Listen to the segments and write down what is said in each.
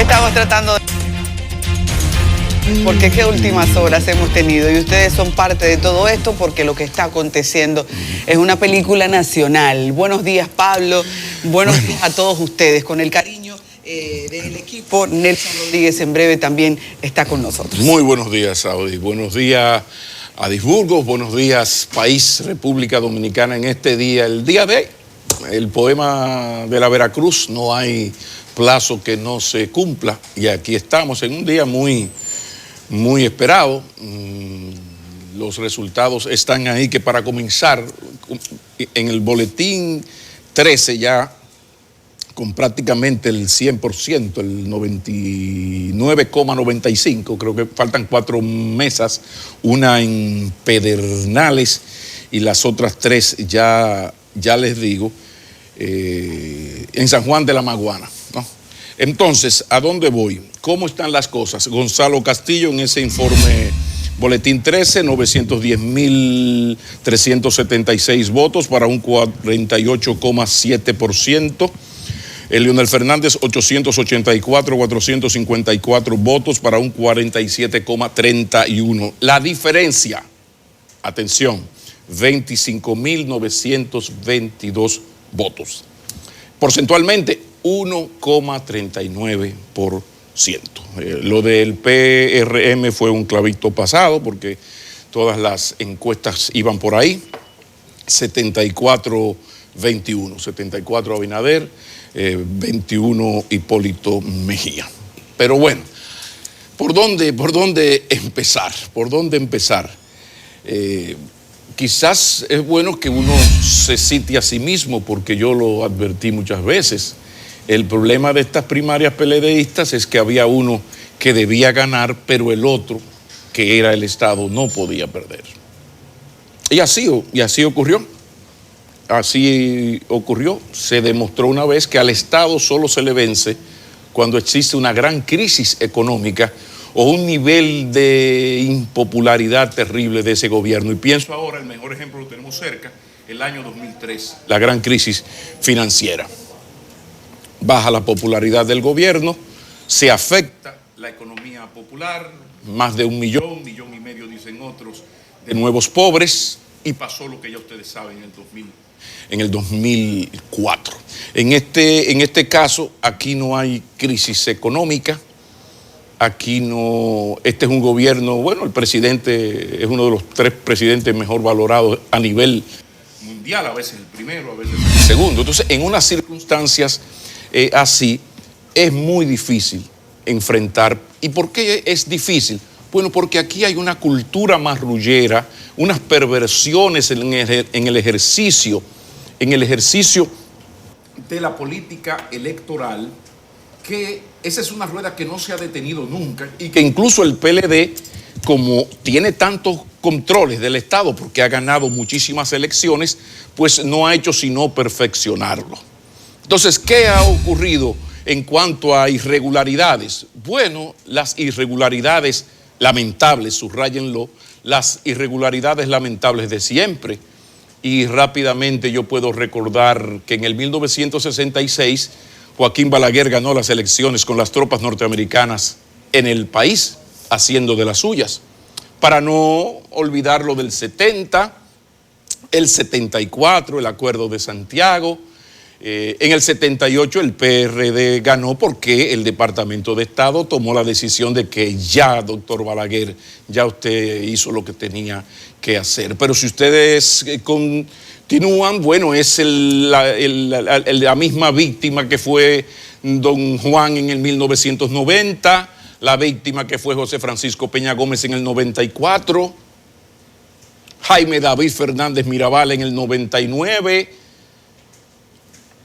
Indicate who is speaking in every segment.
Speaker 1: Estamos tratando de... Porque qué últimas horas hemos tenido y ustedes son parte de todo esto porque lo que está aconteciendo es una película nacional. Buenos días, Pablo. Buenos días a todos ustedes. Con el cariño del equipo, Nelson Rodríguez en breve también está con nosotros.
Speaker 2: Muy buenos días, Saudi. Buenos días, Adisburgos. Buenos días, país, República Dominicana, en este día, el día de el poema de la Veracruz. No hay plazo que no se cumpla y aquí estamos en un día muy esperado. Los resultados están ahí, que para comenzar, en el boletín 13 ya con prácticamente el 100%, el 99,95, creo que faltan 4 mesas, una en Pedernales y las otras 3 ya les digo, en San Juan de la Maguana, ¿no? Entonces, ¿a dónde voy? ¿Cómo están las cosas? Gonzalo Castillo, en ese informe boletín 13, 910.376 votos para un 48,7%. Leonel Fernández, 884.454 votos para un 47,31%. La diferencia, atención, 25.922 votos. Porcentualmente, 1,39%. Lo del PRM fue un clavito pasado porque todas las encuestas iban por ahí. 74-21, 74 Abinader, 21 Hipólito Mejía. Pero bueno, ¿por dónde empezar? ¿Por dónde empezar? Quizás es bueno que uno se cite a sí mismo, porque yo lo advertí muchas veces. El problema de estas primarias PLDistas es que había uno que debía ganar, pero el otro, que era el Estado, no podía perder. Y así ocurrió. Así ocurrió. Se demostró una vez que al Estado solo se le vence cuando existe una gran crisis económica o un nivel de impopularidad terrible de ese gobierno. Y pienso ahora, el mejor ejemplo lo tenemos cerca, el año 2003, la gran crisis financiera. Baja la popularidad del gobierno, se afecta la economía popular, más de 1 millón, 1,5 millones, dicen otros, de nuevos pobres, y pasó lo que ya ustedes saben en el 2004. En este caso, aquí no hay crisis económica, aquí no, este es un gobierno, bueno, el presidente es uno de los 3 presidentes mejor valorados a nivel mundial, a veces el primero, a veces el segundo. Entonces, en unas circunstancias así, es muy difícil enfrentar. ¿Y por qué es difícil? Bueno, porque aquí hay una cultura marrullera, unas perversiones en el ejercicio de la política electoral, que esa es una rueda que no se ha detenido nunca y que incluso el PLD, como tiene tantos controles del Estado porque ha ganado muchísimas elecciones, pues no ha hecho sino perfeccionarlo. Entonces, ¿qué ha ocurrido en cuanto a irregularidades? Bueno, las irregularidades lamentables, subráyenlo, las irregularidades lamentables de siempre. Y rápidamente yo puedo recordar que en el 1966 Joaquín Balaguer ganó las elecciones con las tropas norteamericanas en el país, haciendo de las suyas. Para no olvidar lo del 70, el 74, el Acuerdo de Santiago. En el 78 el PRD ganó porque el Departamento de Estado tomó la decisión de que ya, doctor Balaguer, ya usted hizo lo que tenía que hacer. Pero si ustedes continúan, bueno, es la misma víctima que fue don Juan en el 1990, la víctima que fue José Francisco Peña Gómez en el 94, Jaime David Fernández Mirabal en el 99,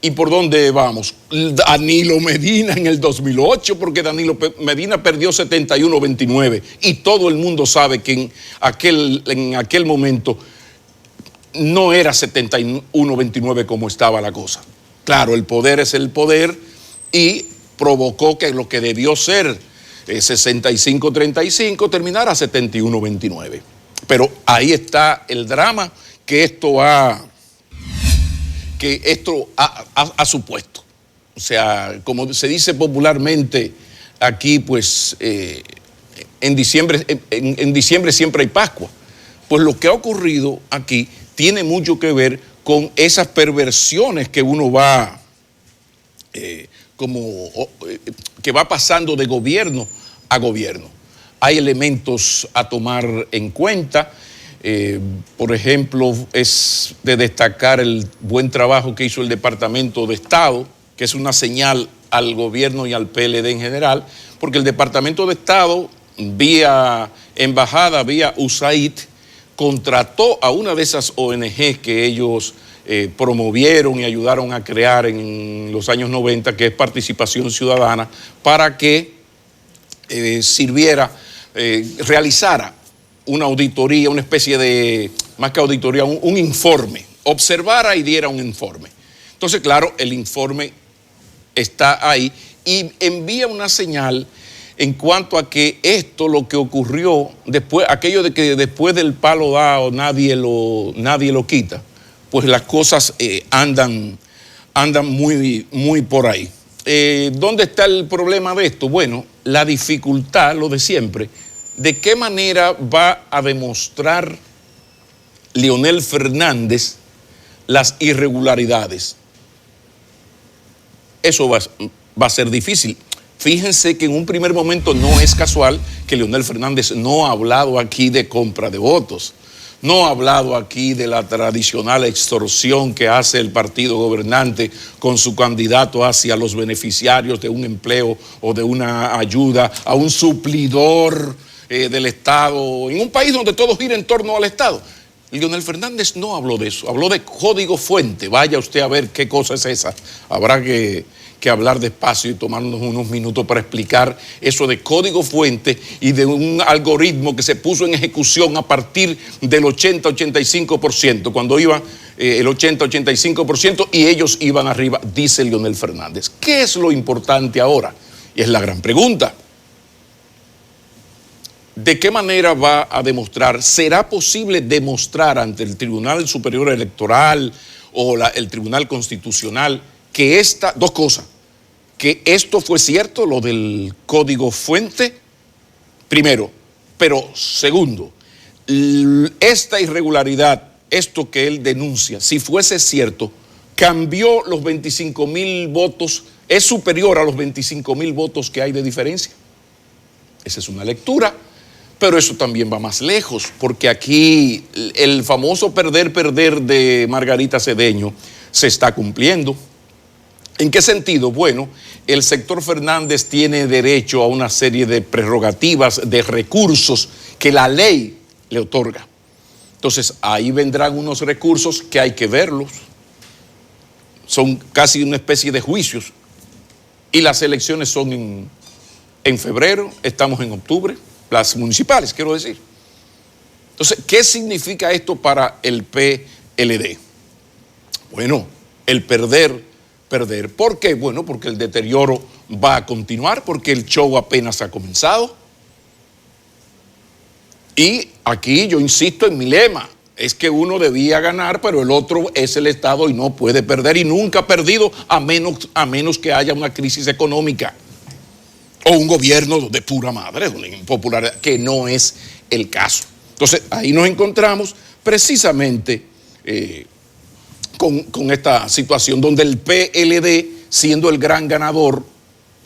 Speaker 2: ¿y por dónde vamos? Danilo Medina en el 2008, porque Danilo Medina perdió 71-29 y todo el mundo sabe que en aquel momento no era 71-29 como estaba la cosa. Claro, el poder es el poder y provocó que lo que debió ser 65-35 terminara 71-29. Pero ahí está el drama que esto ha supuesto. O sea, como se dice popularmente, aquí pues en diciembre siempre hay Pascua. Pues lo que ha ocurrido aquí tiene mucho que ver con esas perversiones que uno va que va pasando de gobierno a gobierno. Hay elementos a tomar en cuenta. Por ejemplo, es de destacar el buen trabajo que hizo el Departamento de Estado, que es una señal al gobierno y al PLD en general, porque el Departamento de Estado, vía embajada, vía USAID, contrató a una de esas ONG que ellos promovieron y ayudaron a crear en los años 90, que es Participación Ciudadana, para que realizara una auditoría, una especie de, más que auditoría, un informe, observara y diera un informe. Entonces, claro, el informe está ahí y envía una señal en cuanto a que esto, lo que ocurrió después, aquello de que después del palo dado nadie lo quita, pues las cosas andan muy por ahí. ¿Dónde está el problema de esto? Bueno, la dificultad, lo de siempre. ¿De qué manera va a demostrar Leonel Fernández las irregularidades? Eso va a ser difícil. Fíjense que en un primer momento no es casual que Leonel Fernández no ha hablado aquí de compra de votos, no ha hablado aquí de la tradicional extorsión que hace el partido gobernante con su candidato hacia los beneficiarios de un empleo o de una ayuda, a un suplidor del Estado, en un país donde todo gira en torno al Estado. Leonel Fernández no habló de eso, habló de código fuente. Vaya usted a ver qué cosa es esa. Habrá que hablar despacio y tomarnos unos minutos para explicar eso de código fuente y de un algoritmo que se puso en ejecución a partir del 80-85%, cuando iba el 80-85% y ellos iban arriba, dice Leonel Fernández. ¿Qué es lo importante ahora? Y es la gran pregunta. ¿De qué manera va a demostrar? ¿Será posible demostrar ante el Tribunal Superior Electoral o el Tribunal Constitucional que dos cosas, que esto fue cierto, lo del código fuente, primero, pero segundo, esta irregularidad, esto que él denuncia, si fuese cierto, cambió los 25,000 votos, es superior a los 25,000 votos que hay de diferencia? Esa es una lectura. Pero eso también va más lejos, porque aquí el famoso perder de Margarita Cedeño se está cumpliendo. ¿En qué sentido? Bueno, el sector Fernández tiene derecho a una serie de prerrogativas, de recursos que la ley le otorga. Entonces, ahí vendrán unos recursos que hay que verlos. Son casi una especie de juicios. Y las elecciones son en febrero, estamos en octubre. Las municipales, quiero decir. Entonces, ¿qué significa esto para el PLD? Bueno, el perder. ¿Por qué? Bueno, porque el deterioro va a continuar, porque el show apenas ha comenzado. Y aquí yo insisto en mi lema, es que uno debía ganar, pero el otro es el Estado y no puede perder, y nunca ha perdido a menos que haya una crisis económica. O un gobierno de pura madre, una impopularidad, que no es el caso. Entonces, ahí nos encontramos precisamente con esta situación donde el PLD, siendo el gran ganador,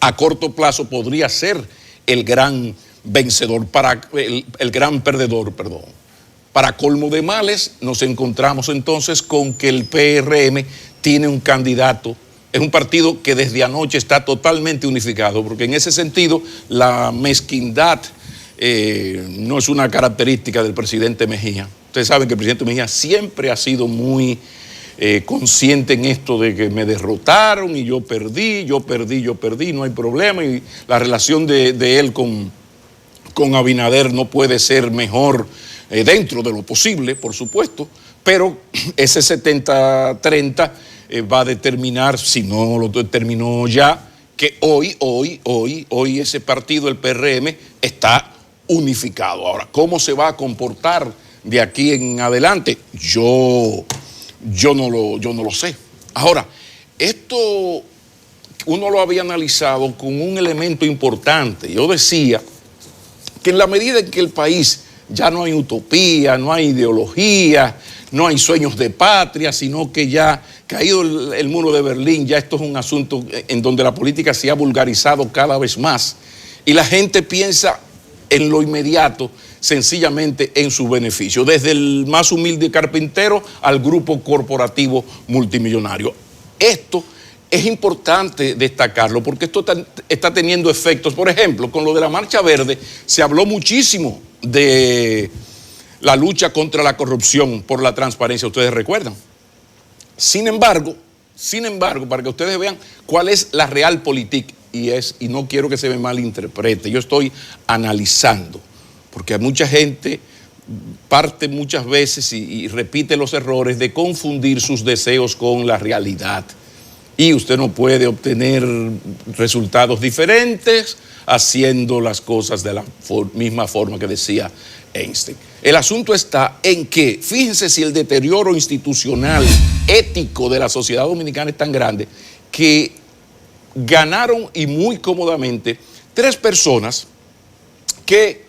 Speaker 2: a corto plazo podría ser el gran vencedor, el gran perdedor, perdón. Para colmo de males, nos encontramos entonces con que el PRM tiene un candidato. Es un partido que desde anoche está totalmente unificado, porque en ese sentido la mezquindad no es una característica del presidente Mejía. Ustedes saben que el presidente Mejía siempre ha sido muy consciente en esto de que me derrotaron y yo perdí, no hay problema, y la relación de él con Abinader no puede ser mejor dentro de lo posible, por supuesto, pero ese 70-30 va a determinar, si no lo determinó ya, que hoy ese partido, el PRM, está unificado. Ahora, ¿cómo se va a comportar de aquí en adelante? Yo no lo sé. Ahora, esto uno lo había analizado con un elemento importante. Yo decía que en la medida en que el país ya no hay utopía, no hay ideología, no hay sueños de patria, sino que ya caído el muro de Berlín, ya esto es un asunto en donde la política se ha vulgarizado cada vez más y la gente piensa en lo inmediato, sencillamente en su beneficio, desde el más humilde carpintero al grupo corporativo multimillonario. Esto es importante destacarlo porque esto está teniendo efectos. Por ejemplo, con lo de la Marcha Verde se habló muchísimo de la lucha contra la corrupción por la transparencia, ustedes recuerdan. Sin embargo, para que ustedes vean cuál es la realpolitik, y no quiero que se me malinterprete, yo estoy analizando, porque mucha gente parte muchas veces y repite los errores de confundir sus deseos con la realidad. Y usted no puede obtener resultados diferentes haciendo las cosas de la misma forma que decía Einstein. El asunto está en que, fíjense si el deterioro institucional, ético de la sociedad dominicana es tan grande, que ganaron y muy cómodamente 3 personas que,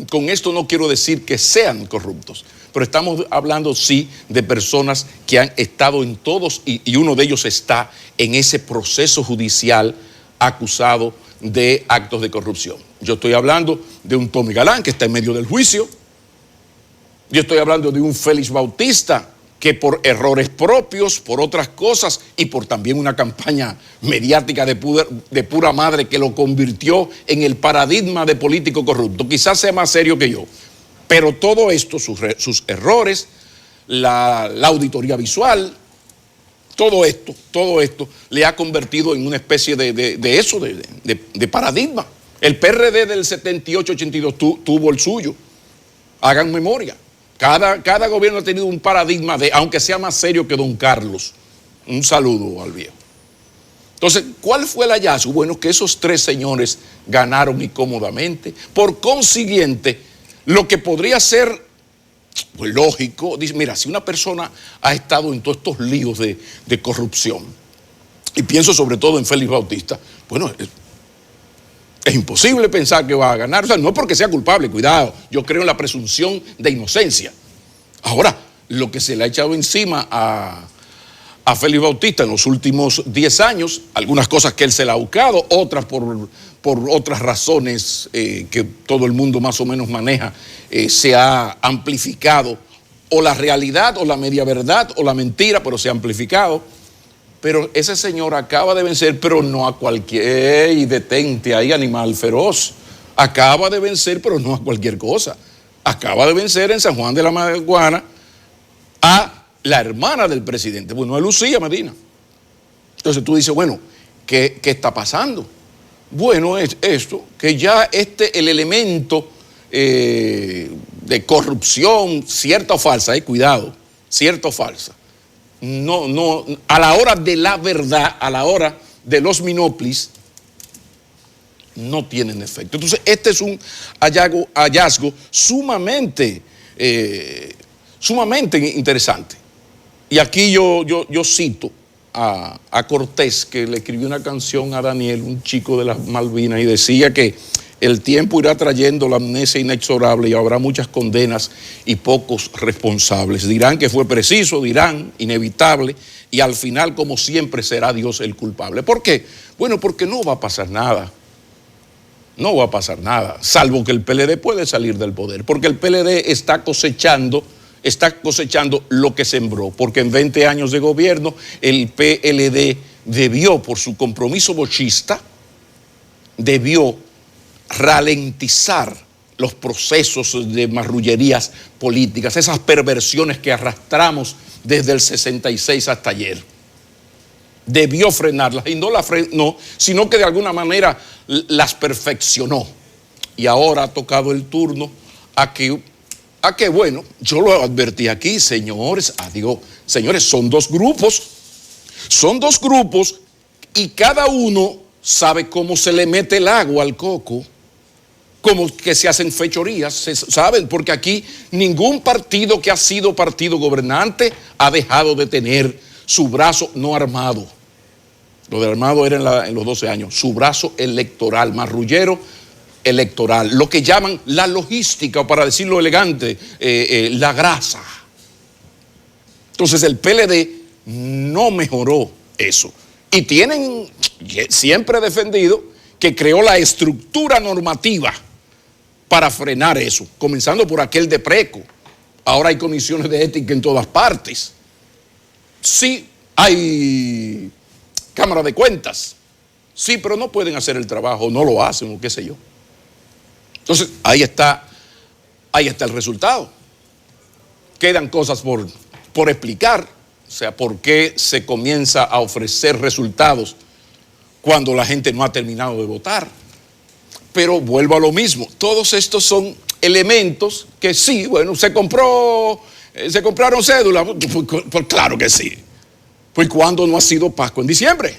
Speaker 2: con esto no quiero decir que sean corruptos, pero estamos hablando sí de personas que han estado en todos y uno de ellos está en ese proceso judicial acusado de actos de corrupción. Yo estoy hablando de un Tommy Galán que está en medio del juicio. Yo estoy hablando de un Félix Bautista que por errores propios, por otras cosas y por también una campaña mediática de pura madre que lo convirtió en el paradigma de político corrupto. Quizás sea más serio que yo, pero todo esto, sus errores, la auditoría visual, todo esto le ha convertido en una especie de paradigma. El PRD del 78-82 tuvo el suyo. Hagan memoria. Cada gobierno ha tenido un paradigma aunque sea más serio que don Carlos. Un saludo al viejo. Entonces, ¿cuál fue el hallazgo? Bueno, que esos 3 señores ganaron y cómodamente. Por consiguiente, lo que podría ser pues, lógico, dice, mira, si una persona ha estado en todos estos líos de corrupción, y pienso sobre todo en Félix Bautista, bueno, es imposible pensar que va a ganar. O sea, no porque sea culpable, cuidado, yo creo en la presunción de inocencia. Ahora, lo que se le ha echado encima a Félix Bautista en los últimos 10 años, algunas cosas que él se la ha buscado, otras por otras razones que todo el mundo más o menos maneja, se ha amplificado, o la realidad, o la media verdad, o la mentira, pero se ha amplificado. Pero ese señor acaba de vencer, pero no a cualquier, y detente ahí, animal feroz. Acaba de vencer, pero no a cualquier cosa. Acaba de vencer en San Juan de la Maguana a la hermana del presidente. Bueno, es Lucía Medina. Entonces tú dices, bueno, ¿qué está pasando? Bueno, es esto, que ya el elemento de corrupción, cierta o falsa, cuidado, cierta o falsa, no, a la hora de la verdad, a la hora de los minoplis, no tienen efecto. Entonces, este es un hallazgo sumamente interesante. Y aquí yo cito a Cortés, que le escribió una canción a Daniel, un chico de las Malvinas, y decía que el tiempo irá trayendo la amnesia inexorable y habrá muchas condenas y pocos responsables. Dirán que fue preciso, dirán inevitable, y al final, como siempre, será Dios el culpable. ¿Por qué? Bueno, porque no va a pasar nada. No va a pasar nada, salvo que el PLD puede salir del poder, porque el PLD está cosechando lo que sembró, porque en 20 años de gobierno el PLD debió, por su compromiso bochista, debió ralentizar los procesos de marrullerías políticas, esas perversiones que arrastramos desde el 66 hasta ayer. Debió frenarlas y no las frenó, sino que de alguna manera las perfeccionó. Y ahora ha tocado el turno a que bueno, yo lo advertí aquí, señores, adiós. Señores, son dos grupos y cada uno sabe cómo se le mete el agua al coco, cómo que se hacen fechorías, ¿saben? Porque aquí ningún partido que ha sido partido gobernante ha dejado de tener su brazo no armado. Lo del armado era en los 12 años. Su brazo electoral, marrullero electoral. Lo que llaman la logística, o para decirlo elegante, la grasa. Entonces el PLD no mejoró eso. Y tienen, siempre defendido, que creó la estructura normativa para frenar eso, comenzando por aquel de Preco. Ahora hay comisiones de ética en todas partes. Sí, hay Cámara de Cuentas. Sí, pero no pueden hacer el trabajo, no lo hacen, o qué sé yo. Entonces, ahí está el resultado. Quedan cosas por explicar, o sea, por qué se comienza a ofrecer resultados cuando la gente no ha terminado de votar. Pero vuelvo a lo mismo, todos estos son elementos que sí, bueno, se compraron cédulas, pues claro que sí. Pues cuando no ha sido Pascua en diciembre.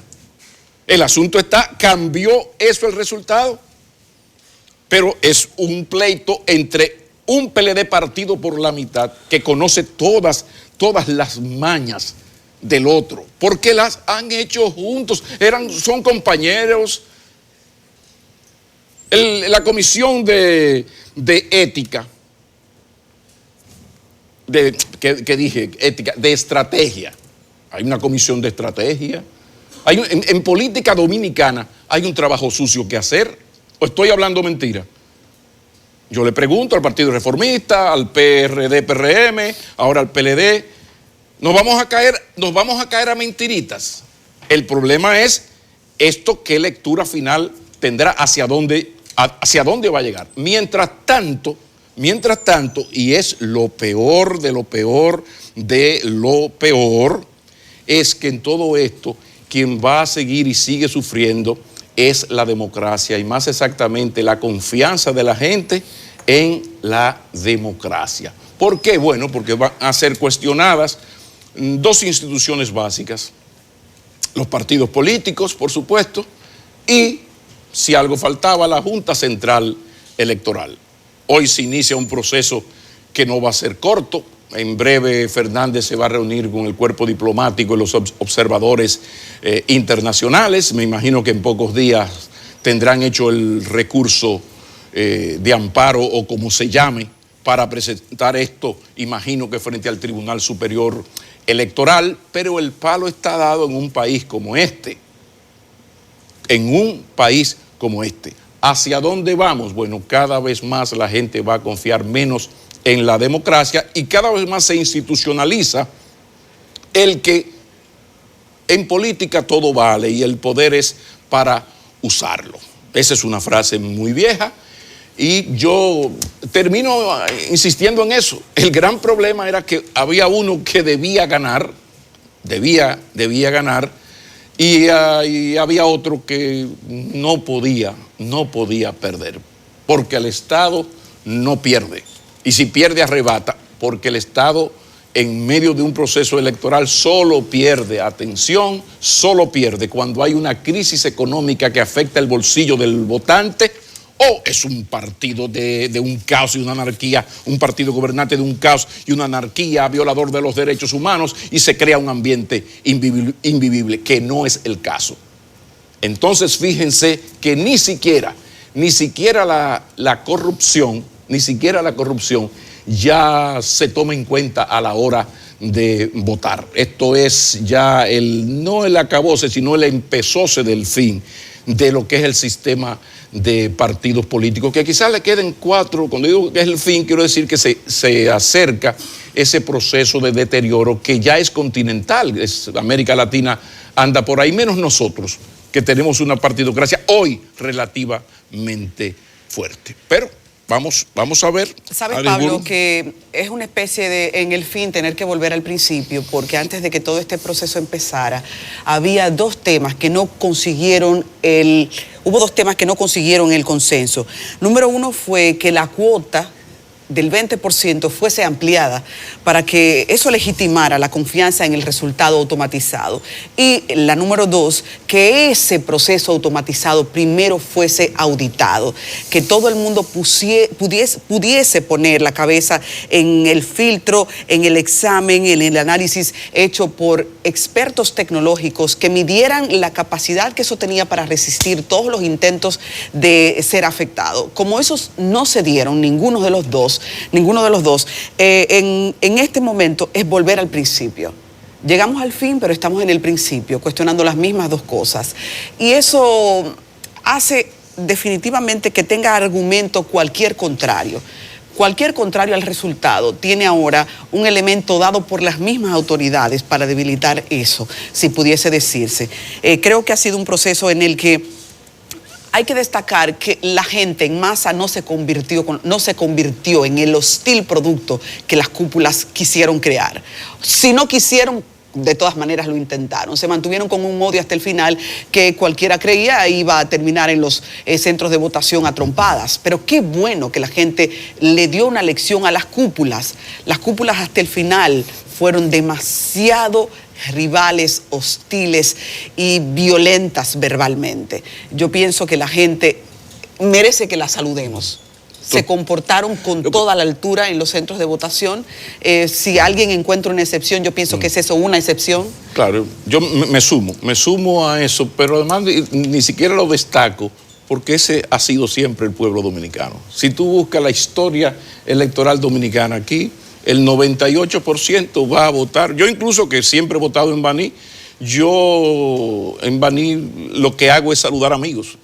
Speaker 2: El asunto está, ¿cambió eso el resultado? Pero es un pleito entre un PLD partido por la mitad que conoce todas las mañas del otro, porque las han hecho juntos, son compañeros. La comisión de ética, ¿qué dije? Ética, de estrategia. Hay una comisión de estrategia. En política dominicana hay un trabajo sucio que hacer. ¿O estoy hablando mentira? Yo le pregunto al Partido Reformista, al PRD, PRM, ahora al PLD. Nos vamos a caer a mentiritas. El problema es esto, qué lectura final tendrá, hacia dónde va a llegar. Mientras tanto, y es lo peor de lo peor de lo peor, es que en todo esto quien va a seguir y sigue sufriendo es la democracia, y más exactamente la confianza de la gente en la democracia. ¿Por qué? Bueno, porque van a ser cuestionadas dos instituciones básicas: los partidos políticos, por supuesto, y, si algo faltaba, la Junta Central Electoral. Hoy se inicia un proceso que no va a ser corto. En breve Fernández se va a reunir con el cuerpo diplomático y los observadores internacionales. Me imagino que en pocos días tendrán hecho el recurso de amparo, o como se llame, para presentar esto, imagino que frente al Tribunal Superior Electoral. Pero el palo está dado en un país como este. En un país como este. ¿Hacia dónde vamos? Bueno, cada vez más la gente va a confiar menos en la democracia, y cada vez más se institucionaliza el que en política todo vale y el poder es para usarlo. Esa es una frase muy vieja y yo termino insistiendo en eso. El gran problema era que había uno que debía ganar, y había otro que no podía perder, porque el Estado no pierde. Y si pierde, arrebata, porque el Estado, en medio de un proceso electoral, solo pierde, atención, solo pierde cuando hay una crisis económica que afecta el bolsillo del votante, o es un partido de un caos y una anarquía, un partido gobernante de un caos y una anarquía, violador de los derechos humanos, y se crea un ambiente invivible, que no es el caso. Entonces, fíjense que ni siquiera la corrupción ya se toma en cuenta a la hora de votar. Esto es ya no el acabose, sino el empezóse del fin de lo que es el sistema de partidos políticos, que quizás le queden 4. Cuando digo que es el fin, quiero decir que se acerca ese proceso de deterioro que ya es continental. América Latina anda por ahí, menos nosotros, que tenemos una partidocracia hoy relativamente fuerte. Pero vamos a ver.
Speaker 1: ¿Sabes, Pablo, que es una especie de, en el fin, tener que volver al principio? Porque antes de que todo este proceso empezara, había hubo dos temas que no consiguieron el consenso. Número uno fue que la cuota del 20% fuese ampliada para que eso legitimara la confianza en el resultado automatizado. Y la número 2, que ese proceso automatizado primero fuese auditado, que todo el mundo pudiese poner la cabeza en el filtro, en el examen, en el análisis hecho por expertos tecnológicos que midieran la capacidad que eso tenía para resistir todos los intentos de ser afectado. Como esos no se dieron, ninguno de los dos, en este momento es volver al principio. Llegamos al fin, pero estamos en el principio, cuestionando las mismas dos cosas. Y eso hace definitivamente que tenga argumento cualquier contrario. Cualquier contrario al resultado tiene ahora un elemento dado por las mismas autoridades para debilitar eso, si pudiese decirse. Creo que ha sido un proceso en el que hay que destacar que la gente en masa no se convirtió en el hostil producto que las cúpulas quisieron crear. Si no quisieron, de todas maneras lo intentaron. Se mantuvieron con un odio hasta el final que cualquiera creía iba a terminar en los centros de votación a trompadas. Pero qué bueno que la gente le dio una lección a las cúpulas. Las cúpulas hasta el final fueron demasiado rivales, hostiles y violentas verbalmente. Yo pienso que la gente merece que la saludemos. Se comportaron con toda la altura en los centros de votación. Si alguien encuentra una excepción, yo pienso que es eso, una excepción.
Speaker 2: Claro, yo me sumo a eso, pero además ni siquiera lo destaco porque ese ha sido siempre el pueblo dominicano. Si tú buscas la historia electoral dominicana aquí, el 98% va a votar. Yo incluso que siempre he votado en Baní, yo en Baní lo que hago es saludar amigos.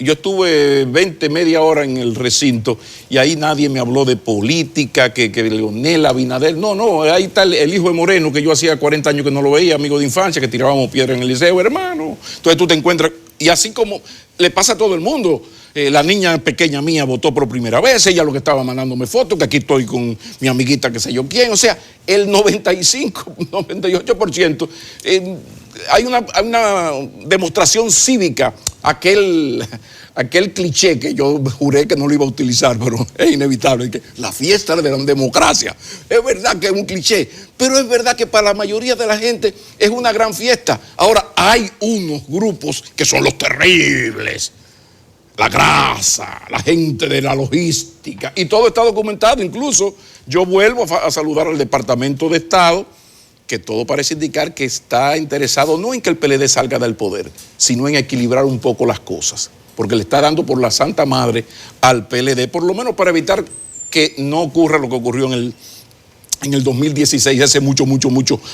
Speaker 2: Yo estuve media hora en el recinto y ahí nadie me habló de política, que Leonel Abinader. No, ahí está el hijo de Moreno, que yo hacía 40 años que no lo veía, amigo de infancia, que tirábamos piedra en el liceo, hermano. Entonces tú te encuentras, y así como le pasa a todo el mundo. La niña pequeña mía votó por primera vez, ella lo que estaba mandándome fotos, que aquí estoy con mi amiguita, que sé yo quién. O sea, el 98%, hay una demostración cívica, aquel cliché que yo juré que no lo iba a utilizar, pero es inevitable, que la fiesta de la democracia. Es verdad que es un cliché, pero es verdad que para la mayoría de la gente es una gran fiesta. Ahora, hay unos grupos que son los terribles. La grasa, la gente de la logística, y todo está documentado. Incluso yo vuelvo a saludar al Departamento de Estado, que todo parece indicar que está interesado no en que el PLD salga del poder, sino en equilibrar un poco las cosas, porque le está dando por la santa madre al PLD, por lo menos para evitar que no ocurra lo que ocurrió en el 2016, hace mucho,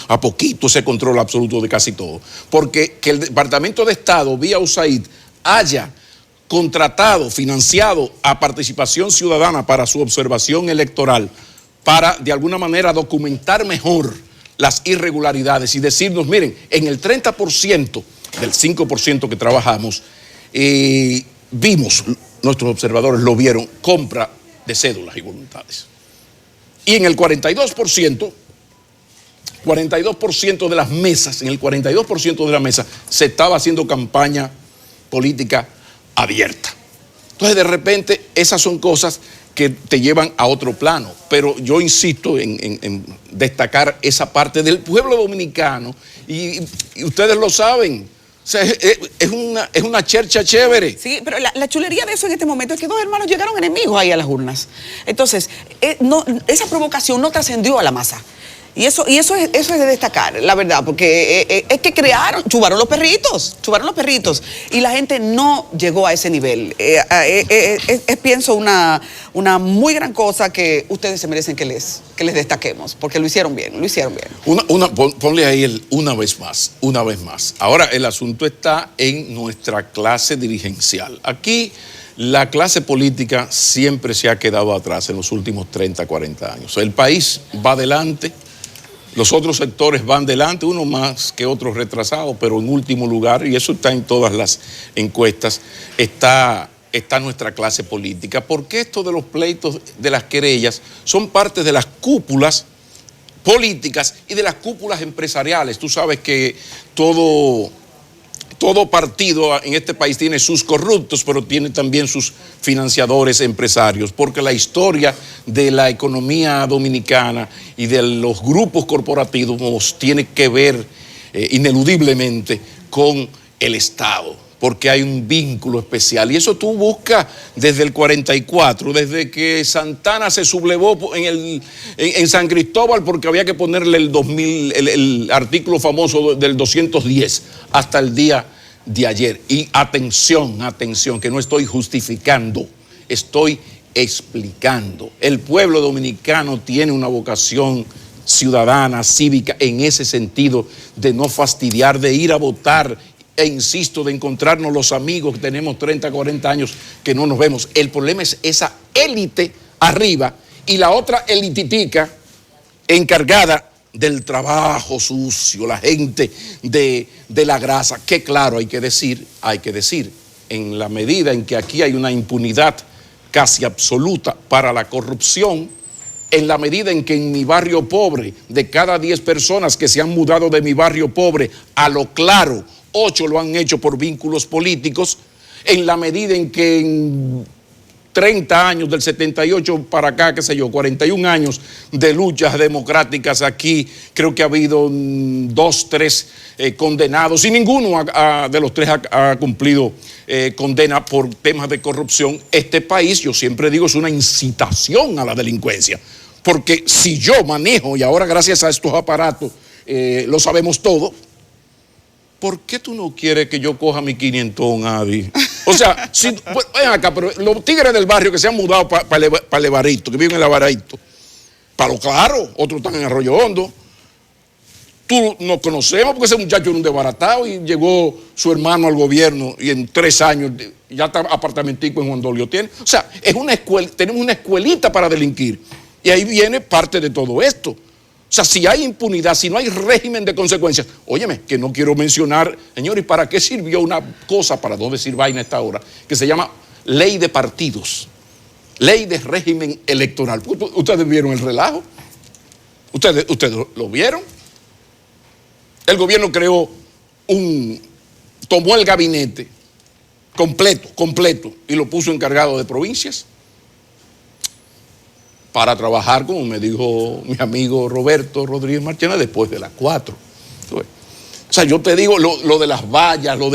Speaker 2: a poquito, ese control absoluto de casi todo. Porque que el Departamento de Estado, vía USAID, haya contratado, financiado a Participación Ciudadana para su observación electoral, para de alguna manera documentar mejor las irregularidades y decirnos, miren, en el 30% del 5% que trabajamos, vimos, nuestros observadores lo vieron, compra de cédulas y voluntades. Y en el 42% de las mesas, en el 42% de las mesas se estaba haciendo campaña política abierta. Entonces, de repente, esas son cosas que te llevan a otro plano. Pero yo insisto en destacar esa parte del pueblo dominicano, y ustedes lo saben. O sea, es una chercha chévere.
Speaker 1: Sí, pero la chulería de eso en este momento es que dos hermanos llegaron enemigos ahí a las urnas. Entonces, esa provocación no trascendió a la masa. Y eso es de destacar, la verdad, porque es que chubaron los perritos, y la gente no llegó a ese nivel. Pienso una muy gran cosa que ustedes se merecen que les destaquemos, porque lo hicieron bien.
Speaker 2: Ponle ahí una vez más. Ahora, el asunto está en nuestra clase dirigencial. Aquí la clase política siempre se ha quedado atrás en los últimos 30, 40 años. El país va adelante. Los otros sectores van delante, unos más que otros retrasados, pero en último lugar, y eso está en todas las encuestas, está nuestra clase política. Porque esto de los pleitos, de las querellas, son parte de las cúpulas políticas y de las cúpulas empresariales. Tú sabes que todo todo partido en este país tiene sus corruptos, pero tiene también sus financiadores empresarios, porque la historia de la economía dominicana y de los grupos corporativos tiene que ver ineludiblemente con el Estado, porque hay un vínculo especial. Y eso tú buscas desde el 44, desde que Santana se sublevó en San Cristóbal porque había que ponerle el artículo famoso del 210 hasta el día de ayer. Y atención, que no estoy justificando, estoy explicando. El pueblo dominicano tiene una vocación ciudadana, cívica, en ese sentido de no fastidiar, de ir a votar, e insisto, de encontrarnos los amigos que tenemos 30, 40 años que no nos vemos. El problema es esa élite arriba y la otra elititica encargada del trabajo sucio, la gente de la grasa, que claro, hay que decir, en la medida en que aquí hay una impunidad casi absoluta para la corrupción, en la medida en que en mi barrio pobre, de cada 10 personas que se han mudado de mi barrio pobre, a lo claro, 8 lo han hecho por vínculos políticos, en la medida en que en 30 años, del 78 para acá, qué sé yo, 41 años de luchas democráticas aquí, creo que ha habido 2, 3 condenados, y ninguno de los 3 ha cumplido condena por temas de corrupción. Este país, yo siempre digo, es una incitación a la delincuencia, porque si yo manejo, y ahora gracias a estos aparatos lo sabemos todo, ¿por qué tú no quieres que yo coja mi 500, Adi? O sea, ven acá, pero los tigres del barrio que se han mudado para el Evarito, que viven en el Evarito, para lo claro, otros están en Arroyo Hondo. Tú nos conocemos porque ese muchacho era un desbaratado y llegó su hermano al gobierno y en 3 años ya está apartamentico en Juan Dolio tiene. O sea, es una escuela, tenemos una escuelita para delinquir. Y ahí viene parte de todo esto. O sea, si hay impunidad, si no hay régimen de consecuencias, óyeme, que no quiero mencionar, señor, ¿y para qué sirvió una cosa, para no decir vaina a esta hora, que se llama ley de partidos, ley de régimen electoral? ¿Ustedes vieron el relajo? ¿Ustedes lo vieron? El gobierno tomó el gabinete completo, y lo puso encargado de provincias para trabajar, como me dijo mi amigo Roberto Rodríguez Marchena, después de las 4. O sea, yo te digo, lo de las vallas, o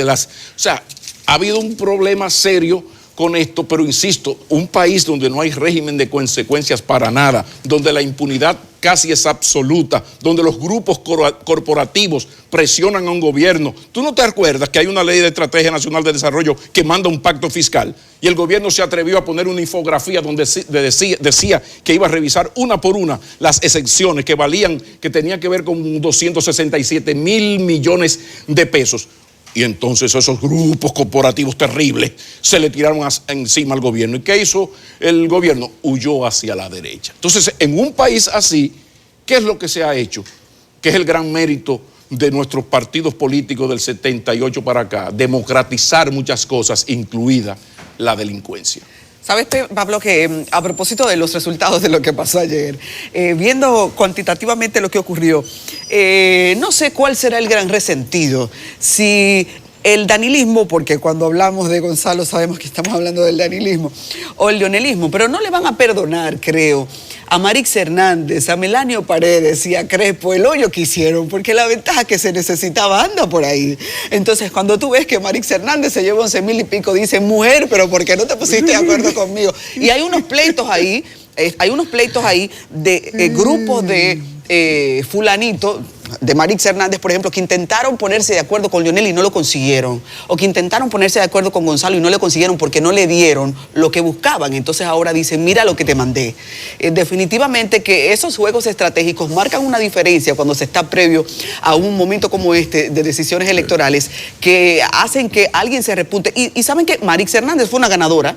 Speaker 2: sea, ha habido un problema serio con esto, pero insisto, un país donde no hay régimen de consecuencias para nada, donde la impunidad casi es absoluta, donde los grupos corporativos presionan a un gobierno. ¿Tú no te acuerdas que hay una ley de estrategia nacional de desarrollo que manda un pacto fiscal? Y el gobierno se atrevió a poner una infografía donde decía que iba a revisar una por una las exenciones que tenían que ver con 267 mil millones de pesos. Y entonces esos grupos corporativos terribles se le tiraron encima al gobierno. ¿Y qué hizo el gobierno? Huyó hacia la derecha. Entonces, en un país así, ¿qué es lo que se ha hecho? Que es el gran mérito de nuestros partidos políticos del 78 para acá, democratizar muchas cosas, incluida la delincuencia.
Speaker 1: ¿Sabes, Pablo, que a propósito de los resultados de lo que pasó ayer, viendo cuantitativamente lo que ocurrió, no sé cuál será el gran resentido? Si el danilismo, porque cuando hablamos de Gonzalo sabemos que estamos hablando del danilismo, o el leonelismo, pero no le van a perdonar, creo, a Marix Hernández, a Melanio Paredes y a Crespo el hoyo que hicieron, porque la ventaja que se necesitaba anda por ahí. Entonces, cuando tú ves que Marix Hernández se lleva 11,000 y pico, dice, mujer, pero ¿por qué no te pusiste de acuerdo conmigo? Y hay unos pleitos ahí, de grupos de fulanito, de Marix Hernández, por ejemplo, que intentaron ponerse de acuerdo con Leonel y no lo consiguieron, o que intentaron ponerse de acuerdo con Gonzalo y no le consiguieron porque no le dieron lo que buscaban. Entonces ahora dicen, mira lo que te mandé. Definitivamente que esos juegos estratégicos marcan una diferencia cuando se está previo a un momento como este de decisiones electorales que hacen que alguien se repunte. Y saben que Marix Hernández fue una ganadora.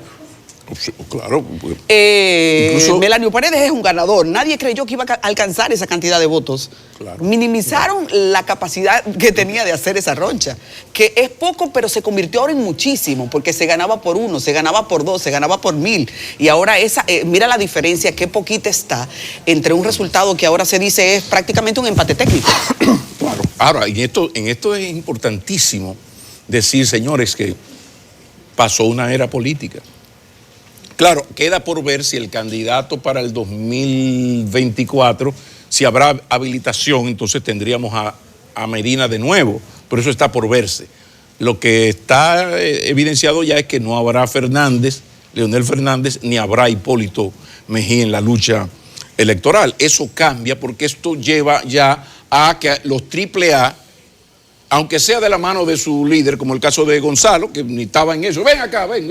Speaker 2: Claro.
Speaker 1: Incluso Melanio Paredes es un ganador. Nadie creyó que iba a alcanzar esa cantidad de votos.
Speaker 2: Claro,
Speaker 1: minimizaron la capacidad que tenía de hacer esa roncha, que es poco, pero se convirtió ahora en muchísimo, porque se ganaba por 1, se ganaba por 2, se ganaba por 1000. Y ahora mira la diferencia, qué poquita está entre un resultado que ahora se dice es prácticamente un empate técnico.
Speaker 2: Claro. Ahora, en esto es importantísimo decir, señores, que pasó una era política. Claro, queda por ver si el candidato para el 2024, si habrá habilitación, entonces tendríamos a Medina de nuevo, pero eso está por verse. Lo que está evidenciado ya es que no habrá Leonel Fernández, ni habrá Hipólito Mejía en la lucha electoral. Eso cambia porque esto lleva ya a que los AAA, aunque sea de la mano de su líder, como el caso de Gonzalo, que ni estaba en eso, ven acá, ven.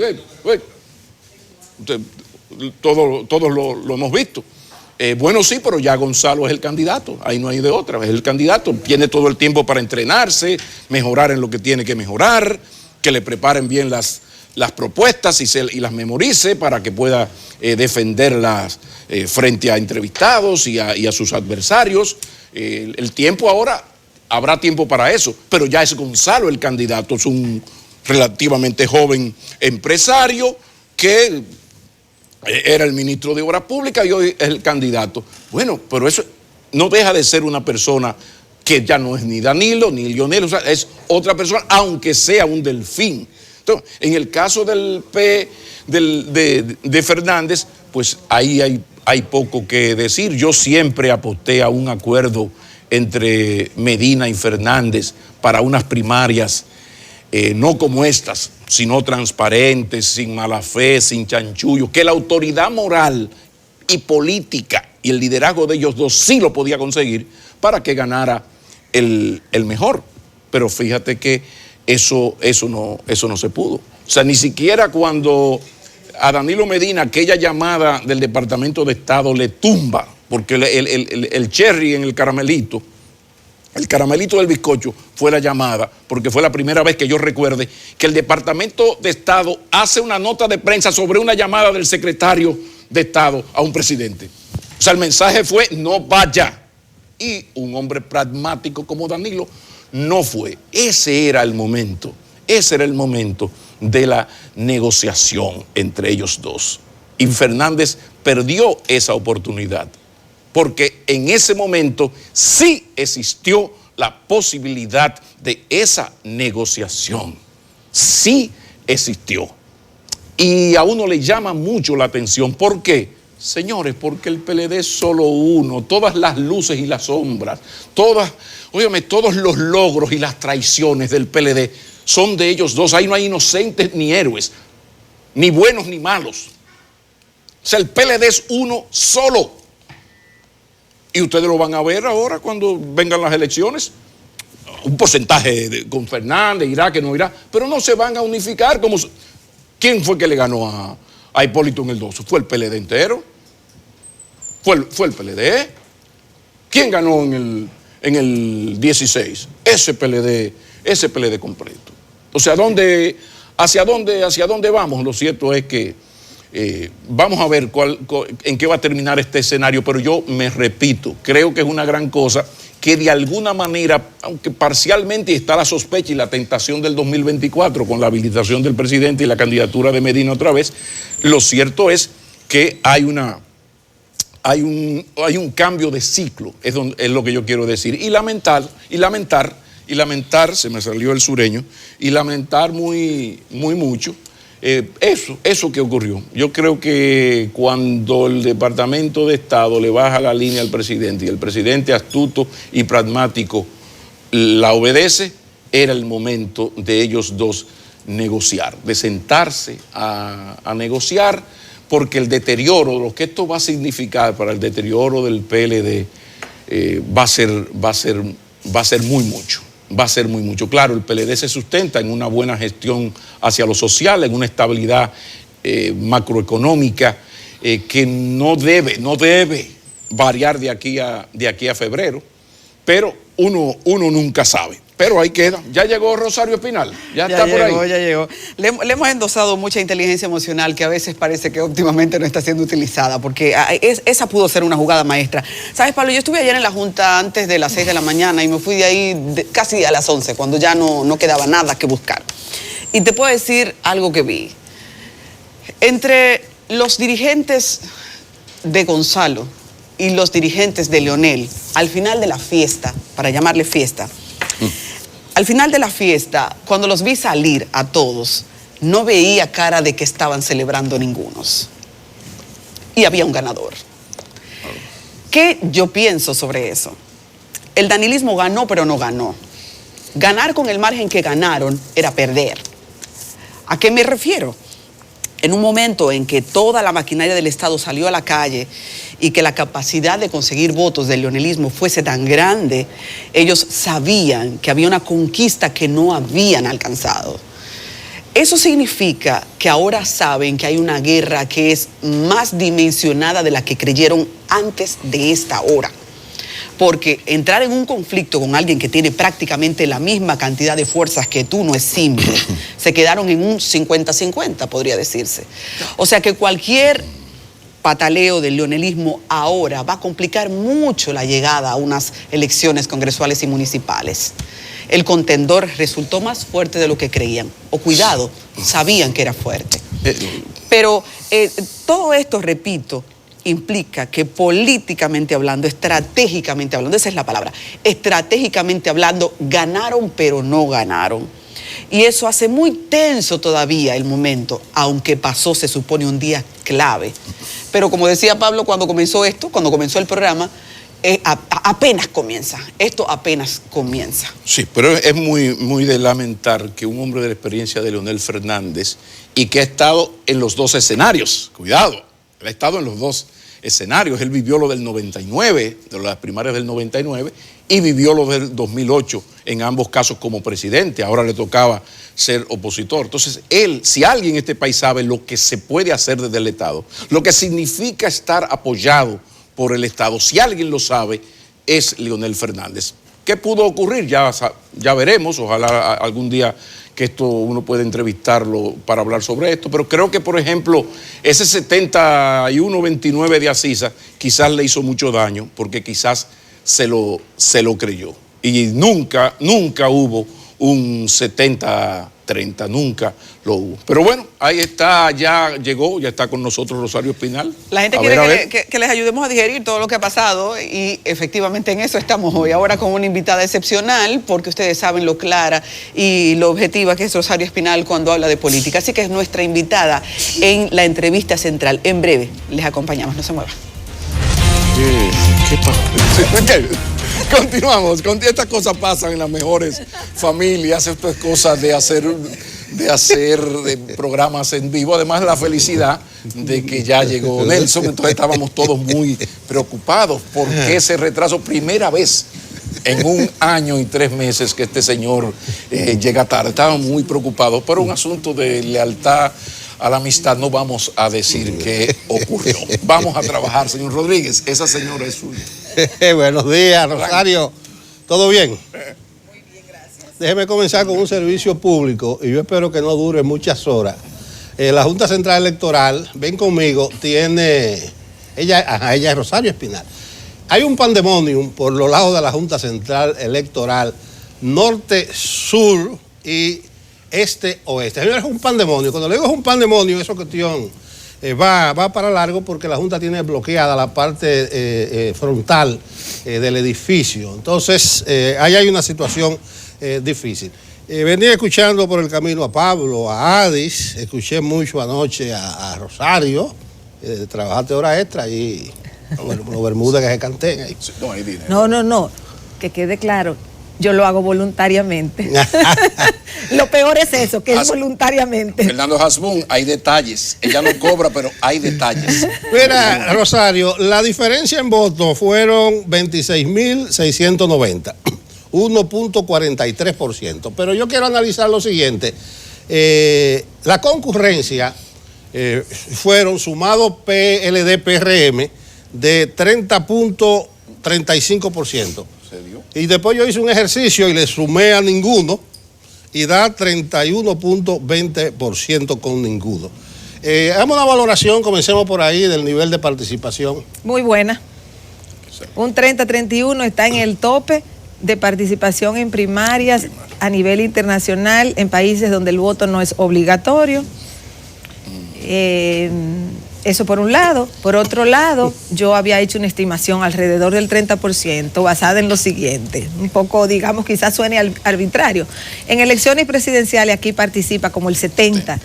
Speaker 2: Todos lo hemos visto. Bueno, sí, pero ya Gonzalo es el candidato, ahí no hay de otra, es el candidato, tiene todo el tiempo para entrenarse, mejorar en lo que tiene que mejorar, que le preparen bien las propuestas y las memorice para que pueda defenderlas frente a entrevistados y a sus adversarios. El tiempo ahora, habrá tiempo para eso, pero ya es Gonzalo el candidato, es un relativamente joven empresario que era el ministro de Obras Públicas y hoy es el candidato. Bueno, pero eso no deja de ser una persona que ya no es ni Danilo ni Lionel, o sea, es otra persona, aunque sea un delfín. Entonces, en el caso de Fernández, pues ahí hay poco que decir. Yo siempre aposté a un acuerdo entre Medina y Fernández para unas primarias no como estas, sino transparentes, sin mala fe, sin chanchullo, que la autoridad moral y política y el liderazgo de ellos dos sí lo podía conseguir para que ganara el mejor. Pero fíjate que eso no se pudo. O sea, ni siquiera cuando a Danilo Medina aquella llamada del Departamento de Estado le tumba, porque el cherry en el caramelito del bizcocho fue la llamada, porque fue la primera vez que yo recuerde que el Departamento de Estado hace una nota de prensa sobre una llamada del secretario de Estado a un presidente. O sea, el mensaje fue no vaya. Y un hombre pragmático como Danilo no fue. Ese era el momento de la negociación entre ellos dos. Y Fernández perdió esa oportunidad, porque en ese momento sí existió la posibilidad de esa negociación. Sí existió. Y a uno le llama mucho la atención. ¿Por qué? Señores, porque el PLD es solo uno. Todas las luces y las sombras, todos los logros y las traiciones del PLD son de ellos dos. Ahí no hay inocentes ni héroes, ni buenos ni malos. O sea, el PLD es uno solo. Y ustedes lo van a ver ahora cuando vengan las elecciones. Un porcentaje con Fernández, irá, que no irá, pero no se van a unificar. ¿Quién fue que le ganó a Hipólito en el 12? ¿Fue el PLD entero? ¿Fue el PLD? ¿Quién ganó en el 16? Ese PLD completo. O sea, ¿hacia dónde vamos? Lo cierto es que vamos a ver en qué va a terminar este escenario, pero yo me repito, creo que es una gran cosa que de alguna manera, aunque parcialmente está la sospecha y la tentación del 2024 con la habilitación del presidente y la candidatura de Medina otra vez, lo cierto es que hay un cambio de ciclo, es lo que yo quiero decir, y lamentar, se me salió el sureño, y lamentar mucho eso que ocurrió. Yo creo que cuando el Departamento de Estado le baja la línea al presidente y el presidente astuto y pragmático la obedece, era el momento de ellos dos negociar, de sentarse a negociar, porque el deterioro, lo que esto va a significar para el deterioro del PLD va a ser muy mucho. Va a ser muy mucho. Claro, el PLD se sustenta en una buena gestión hacia lo social, en una estabilidad macroeconómica que no debe variar de aquí a febrero, pero uno nunca sabe. Pero ahí queda. Ya llegó Rosario Espinal. Ya está por ahí.
Speaker 1: Ya llegó. Le hemos endosado mucha inteligencia emocional que a veces parece que óptimamente no está siendo utilizada, porque esa pudo ser una jugada maestra. ¿Sabes, Pablo? Yo estuve ayer en la Junta antes de las 6 de la mañana y me fui de ahí casi a las 11, cuando ya no quedaba nada que buscar. Y te puedo decir algo que vi. Entre los dirigentes de Gonzalo y los dirigentes de Leonel, al final de la fiesta, para llamarle fiesta, Al final de la fiesta, cuando los vi salir a todos, no veía cara de que estaban celebrando ningunos. Y había un ganador. ¿Qué yo pienso sobre eso? El danilismo ganó, pero no ganó. Ganar con el margen que ganaron era perder. ¿A qué me refiero? En un momento en que toda la maquinaria del Estado salió a la calle y que la capacidad de conseguir votos del leonelismo fuese tan grande, ellos sabían que había una conquista que no habían alcanzado. Eso significa que ahora saben que hay una guerra que es más dimensionada de la que creyeron antes de esta hora. Porque entrar en un conflicto con alguien que tiene prácticamente la misma cantidad de fuerzas que tú no es simple. Se quedaron en un 50-50, podría decirse. O sea que cualquier pataleo del leonelismo ahora va a complicar mucho la llegada a unas elecciones congresuales y municipales. El contendor resultó más fuerte de lo que creían. O cuidado, sabían que era fuerte. Pero todo esto, repito, implica que políticamente hablando, estratégicamente hablando, esa es la palabra, estratégicamente hablando, ganaron pero no ganaron. Y eso hace muy tenso todavía el momento, aunque pasó, se supone, un día clave. Pero como decía Pablo cuando comenzó esto, cuando comenzó el programa, apenas comienza, esto apenas comienza.
Speaker 2: Sí, pero es muy de lamentar que un hombre de la experiencia de Leonel Fernández y que ha estado en los dos escenarios, cuidado, él ha estado en los dos escenarios, él vivió lo del 99, de las primarias del 99, y vivió lo del 2008, en ambos casos como presidente, ahora le tocaba ser opositor. Entonces, él, si alguien en este país sabe lo que se puede hacer desde el Estado, lo que significa estar apoyado por el Estado, si alguien lo sabe, es Leonel Fernández. ¿Qué pudo ocurrir? Ya veremos, ojalá algún día que esto uno pueda entrevistarlo para hablar sobre esto, pero creo que, por ejemplo, ese 71-29 de Acisa quizás le hizo mucho daño, porque quizás se lo creyó. Y nunca hubo un 70-30, nunca lo hubo. Pero bueno, ahí está, ya llegó, ya está con nosotros Rosario Espinal.
Speaker 1: La gente quiere que les ayudemos a digerir todo lo que ha pasado y efectivamente en eso estamos hoy. Ahora con una invitada excepcional, porque ustedes saben lo clara y lo objetiva que es Rosario Espinal cuando habla de política. Así que es nuestra invitada en la entrevista central. En breve les acompañamos, no se muevan.
Speaker 2: ¿Qué pasa? Continuamos. Estas cosas pasan en las mejores familias. Esto es cosa de hacer programas en vivo. Además, la felicidad de que ya llegó Nelson. Entonces estábamos todos muy preocupados. ¿Por qué ese retraso? Primera vez en 1 año y 3 meses que este señor llega tarde. Estábamos muy preocupados. Pero un asunto de lealtad a la amistad, no vamos a decir qué ocurrió. Vamos a trabajar, señor Rodríguez. Esa señora es suya.
Speaker 3: Buenos días, Rosario. ¿Todo bien? Muy bien, gracias. Déjeme comenzar con un servicio público y yo espero que no dure muchas horas. La Junta Central Electoral, ven conmigo, tiene... Ella es Rosario Espinal. Hay un pandemonium por los lados de la Junta Central Electoral, norte, sur y este-oeste. Es un pandemonio. Cuando le digo es un pandemonio, esa cuestión va para largo porque la Junta tiene bloqueada la parte frontal del edificio. Entonces, ahí hay una situación difícil. Venía escuchando por el camino a Pablo, a Adis, escuché mucho anoche a Rosario, trabajaste hora extra y los Bermudas que se canten ahí.
Speaker 4: No, que quede claro. Yo lo hago voluntariamente. Lo peor es eso, que es voluntariamente.
Speaker 2: Fernando Hasbún, hay detalles. Ella no cobra, pero hay detalles.
Speaker 3: Mira, Rosario, la diferencia en votos fueron 26.690, 1.43%. Pero yo quiero analizar lo siguiente. La concurrencia fueron sumados PLD, PRM, de 30.35%. Y después yo hice un ejercicio y le sumé a ninguno y da 31.20% con ninguno. Hagamos una valoración, comencemos por ahí, del nivel de participación.
Speaker 4: Muy buena. Un 30-31 está en el tope de participación en primarias a nivel internacional en países donde el voto no es obligatorio. Eso por un lado. Por otro lado, yo había hecho una estimación alrededor del 30% basada en lo siguiente. Un poco, digamos, quizás suene arbitrario. En elecciones presidenciales aquí participa como el 70%.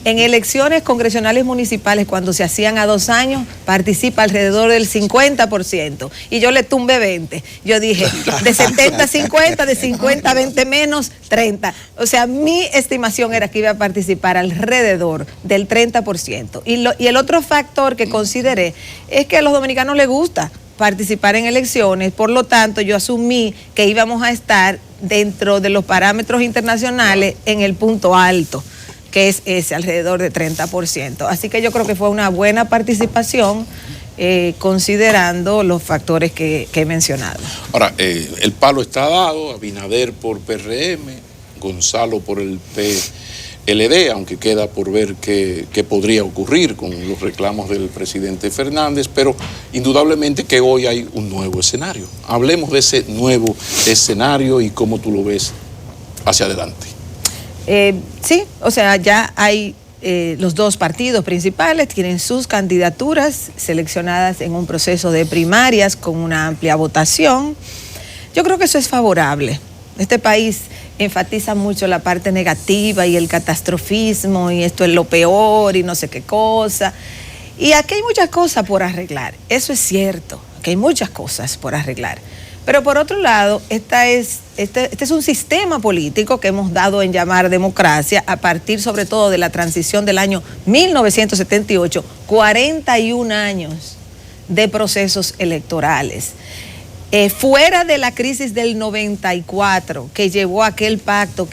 Speaker 4: En elecciones congresionales municipales, cuando se hacían a 2 años, participa alrededor del 50%. Y yo le tumbé 20. Yo dije, de 70 a 50, de 50 a 20 menos, 30. O sea, mi estimación era que iba a participar alrededor del 30%. Y el otro factor que consideré es que a los dominicanos les gusta participar en elecciones, por lo tanto yo asumí que íbamos a estar dentro de los parámetros internacionales en el punto alto, que es ese, alrededor de 30%. Así que yo creo que fue una buena participación, considerando los factores que he mencionado.
Speaker 2: Ahora, el palo está dado, Abinader por PRM, Gonzalo por el PLD, aunque queda por ver qué podría ocurrir con los reclamos del presidente Fernández, pero indudablemente que hoy hay un nuevo escenario. Hablemos de ese nuevo escenario y cómo tú lo ves hacia adelante.
Speaker 4: Sí, o sea, ya hay los dos partidos principales, tienen sus candidaturas seleccionadas en un proceso de primarias con una amplia votación. Yo creo que eso es favorable. Este país enfatiza mucho la parte negativa y el catastrofismo y esto es lo peor y no sé qué cosa. Y aquí hay muchas cosas por arreglar, eso es cierto, que hay muchas cosas por arreglar. Pero por otro lado, este es un sistema político que hemos dado en llamar democracia a partir sobre todo de la transición del año 1978, 41 años de procesos electorales. Fuera de la crisis del 94, que llevó a aquel pacto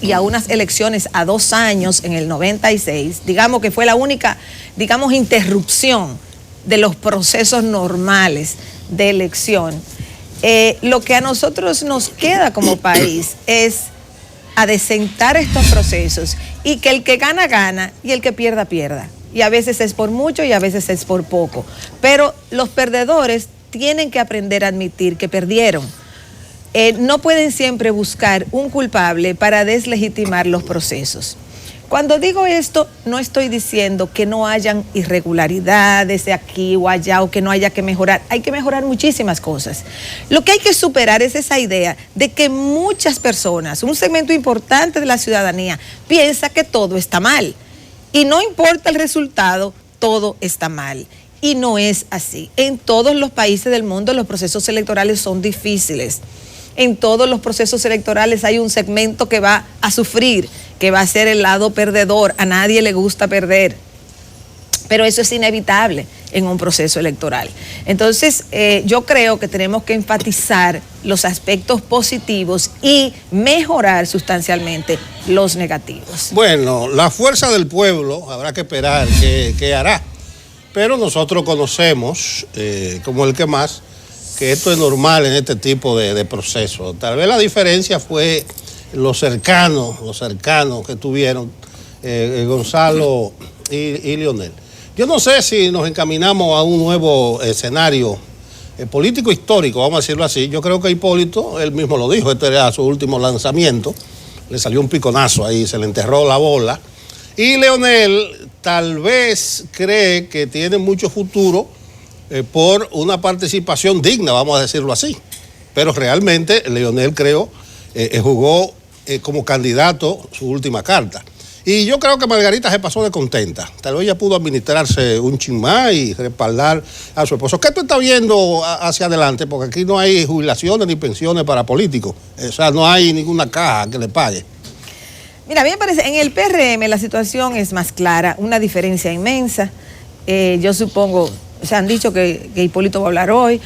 Speaker 4: y a unas elecciones a 2 años en el 96, digamos que fue la única, interrupción de los procesos normales de elección. Lo que a nosotros nos queda como país es adecentar estos procesos y que el que gana, gana y el que pierda, pierda. Y a veces es por mucho y a veces es por poco. Pero los perdedores tienen que aprender a admitir que perdieron. No pueden siempre buscar un culpable para deslegitimar los procesos. Cuando digo esto, no estoy diciendo que no hayan irregularidades de aquí o allá o que no haya que mejorar. Hay que mejorar muchísimas cosas. Lo que hay que superar es esa idea de que muchas personas, un segmento importante de la ciudadanía, piensa que todo está mal. Y no importa el resultado, todo está mal. Y no es así. En todos los países del mundo los procesos electorales son difíciles. En todos los procesos electorales hay un segmento que va a sufrir, que va a ser el lado perdedor. A nadie le gusta perder. Pero eso es inevitable en un proceso electoral. Entonces, yo creo que tenemos que enfatizar los aspectos positivos y mejorar sustancialmente los negativos.
Speaker 3: Bueno, la fuerza del pueblo, habrá que esperar qué hará. Pero nosotros conocemos, como el que más, que esto es normal en este tipo de procesos. Tal vez la diferencia fue lo cercano que tuvieron Gonzalo y Leonel. Yo no sé si nos encaminamos a un nuevo escenario político histórico, vamos a decirlo así. Yo creo que Hipólito, él mismo lo dijo, este era su último lanzamiento, le salió un piconazo ahí, se le enterró la bola. Y Leonel tal vez cree que tiene mucho futuro por una participación digna, vamos a decirlo así. Pero realmente Leonel, creo, jugó como candidato su última carta. Y yo creo que Margarita se pasó de contenta. Tal vez ella pudo administrarse un chin más y respaldar a su esposo. ¿Qué tú estás viendo hacia adelante? Porque aquí no hay jubilaciones ni pensiones para políticos. O sea, no hay ninguna caja que le pague.
Speaker 4: Mira, a mí me parece, en el PRM la situación es más clara, una diferencia inmensa. Yo supongo, se han dicho que Hipólito va a hablar hoy,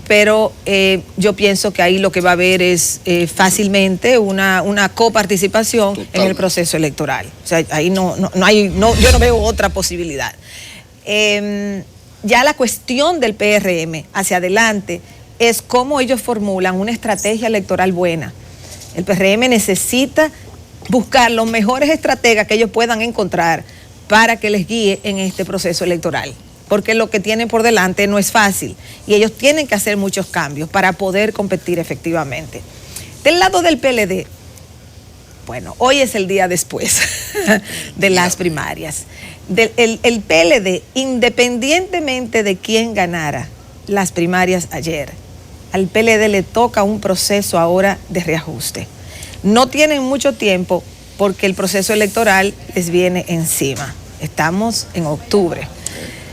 Speaker 4: pero yo pienso que ahí lo que va a haber es fácilmente una coparticipación en el proceso electoral. O sea, ahí yo no veo otra posibilidad. Ya la cuestión del PRM hacia adelante es cómo ellos formulan una estrategia electoral buena. El PRM necesita buscar los mejores estrategas que ellos puedan encontrar para que les guíe en este proceso electoral. Porque lo que tienen por delante no es fácil y ellos tienen que hacer muchos cambios para poder competir efectivamente. Del lado del PLD, bueno, hoy es el día después de las primarias. el PLD, independientemente de quién ganara las primarias ayer, al PLD le toca un proceso ahora de reajuste. No tienen mucho tiempo porque el proceso electoral les viene encima. Estamos en octubre.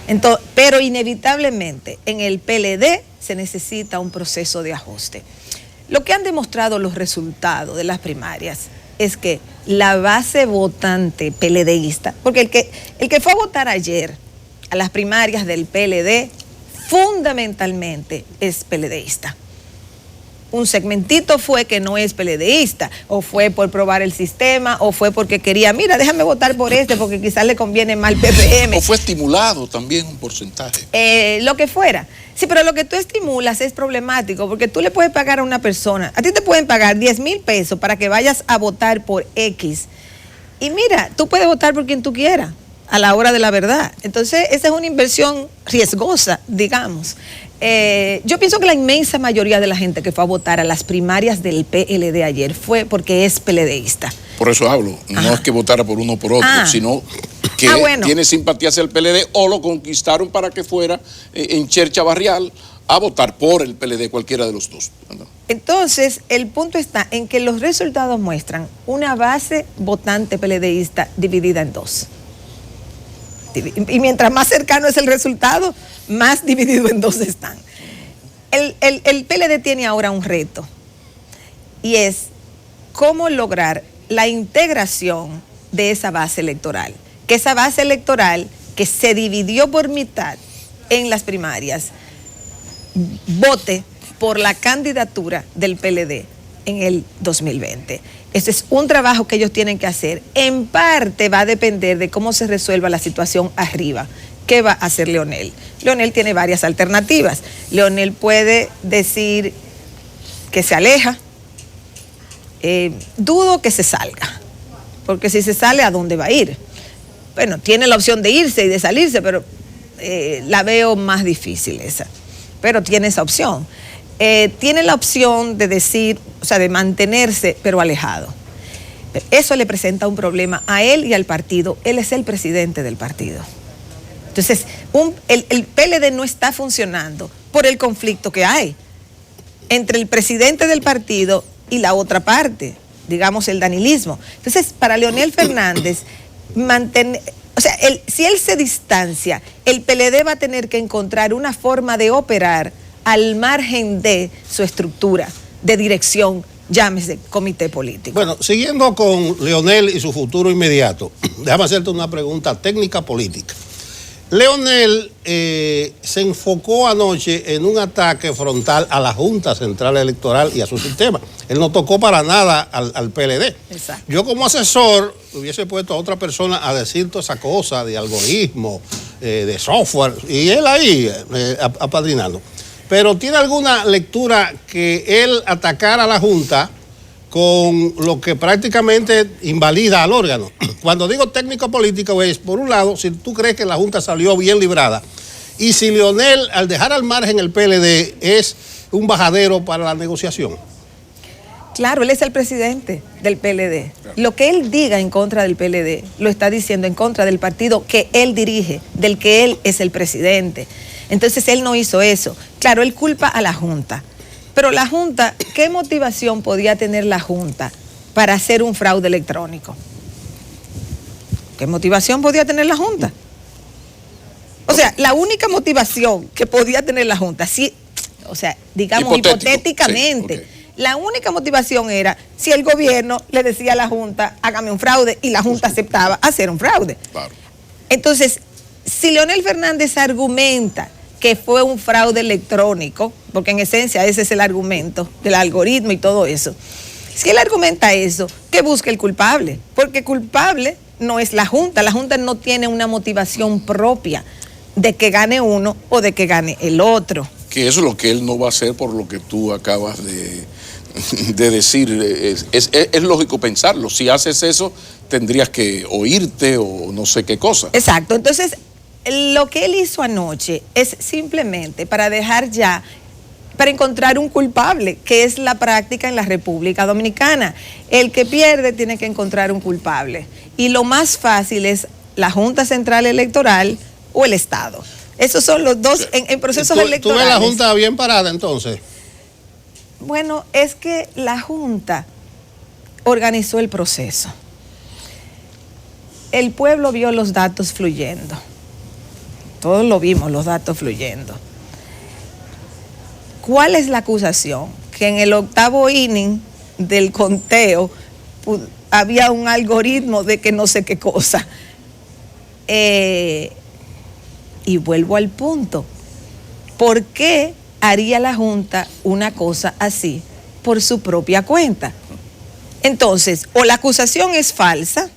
Speaker 4: Entonces, pero inevitablemente en el PLD se necesita un proceso de ajuste. Lo que han demostrado los resultados de las primarias es que la base votante PLDista, porque el que fue a votar ayer a las primarias del PLD fundamentalmente es PLDista. Un segmentito fue que no es PLDista, o fue por probar el sistema, o fue porque quería, mira, déjame votar por este porque quizás le conviene más el PPM.
Speaker 2: O fue estimulado también un porcentaje.
Speaker 4: Lo que fuera. Sí, pero lo que tú estimulas es problemático, porque tú le puedes pagar a una persona, a ti te pueden pagar 10,000 pesos para que vayas a votar por X. Y mira, tú puedes votar por quien tú quieras a la hora de la verdad. Entonces, esa es una inversión riesgosa, digamos. Yo pienso que la inmensa mayoría de la gente que fue a votar a las primarias del PLD ayer fue porque es PLDista.
Speaker 2: Por eso hablo, no es que votara por uno o por otro, sino que tiene simpatía hacia el PLD o lo conquistaron para que fuera en chercha barrial a votar por el PLD, cualquiera de los dos.
Speaker 4: Entonces, el punto está en que los resultados muestran una base votante PLDista dividida en dos. Y mientras más cercano es el resultado, más dividido en dos están. El PLD tiene ahora un reto, y es cómo lograr la integración de esa base electoral. Que esa base electoral que se dividió por mitad en las primarias vote por la candidatura del PLD en el 2020. Este es un trabajo que ellos tienen que hacer. En parte va a depender de cómo se resuelva la situación arriba. ¿Qué va a hacer Leonel? Leonel tiene varias alternativas. Leonel puede decir que se aleja. Dudo que se salga, porque si se sale, ¿a dónde va a ir? Bueno, tiene la opción de irse y de salirse, pero la veo más difícil esa. Pero tiene esa opción. Tiene la opción de decir, o sea, de mantenerse, pero alejado. Eso le presenta un problema a él y al partido. Él es el presidente del partido. Entonces, el PLD no está funcionando por el conflicto que hay entre el presidente del partido y la otra parte, digamos el danilismo. Entonces, para Leonel Fernández, si él se distancia, el PLD va a tener que encontrar una forma de operar al margen de su estructura de dirección, llámese comité político.
Speaker 3: Bueno, siguiendo con Leonel y su futuro inmediato, déjame hacerte una pregunta técnica política. Leonel se enfocó anoche en un ataque frontal a la Junta Central Electoral y a su sistema. Él no tocó para nada al PLD.
Speaker 4: Exacto.
Speaker 3: Yo como asesor hubiese puesto a otra persona a decir toda esa cosa de algoritmo, de software, y él ahí apadrinando. Pero ¿tiene alguna lectura que él atacara a la Junta con lo que prácticamente invalida al órgano? Cuando digo técnico-político es, por un lado, si tú crees que la Junta salió bien librada, y si Leonel, al dejar al margen el PLD, es un bajadero para la negociación.
Speaker 4: Claro, él es el presidente del PLD. Lo que él diga en contra del PLD, lo está diciendo en contra del partido que él dirige, del que él es el presidente. Entonces él no hizo eso. Claro, él culpa a la Junta. Pero la Junta, ¿qué motivación podía tener la Junta para hacer un fraude electrónico? ¿Qué motivación podía tener la Junta? O sea, la única motivación que podía tener la Junta, sí, o sea, digamos hipotéticamente, sí, la única motivación era si el gobierno le decía a la Junta, hágame un fraude, y la Junta aceptaba hacer un fraude. Claro. Entonces, si Leonel Fernández argumenta que fue un fraude electrónico, porque en esencia ese es el argumento del algoritmo y todo eso, si él argumenta eso, que busque el culpable, porque culpable no es la Junta no tiene una motivación propia de que gane uno o de que gane el otro.
Speaker 2: Que eso es lo que él no va a hacer por lo que tú acabas de decir. Es lógico pensarlo. Si haces eso, tendrías que oírte o no sé qué cosa.
Speaker 4: Exacto. Entonces, lo que él hizo anoche es simplemente para encontrar un culpable, que es la práctica en la República Dominicana. El que pierde tiene que encontrar un culpable. Y lo más fácil es la Junta Central Electoral o el Estado. Esos son los dos en procesos electorales.
Speaker 3: ¿Tú ves la Junta bien parada entonces?
Speaker 4: Bueno, es que la Junta organizó el proceso. El pueblo vio los datos fluyendo. Todos lo vimos, los datos fluyendo. ¿Cuál es la acusación? Que en el 8º inning del conteo había un algoritmo de que no sé qué cosa. Y vuelvo al punto. ¿Por qué haría la Junta una cosa así por su propia cuenta? Entonces, o la acusación es falsa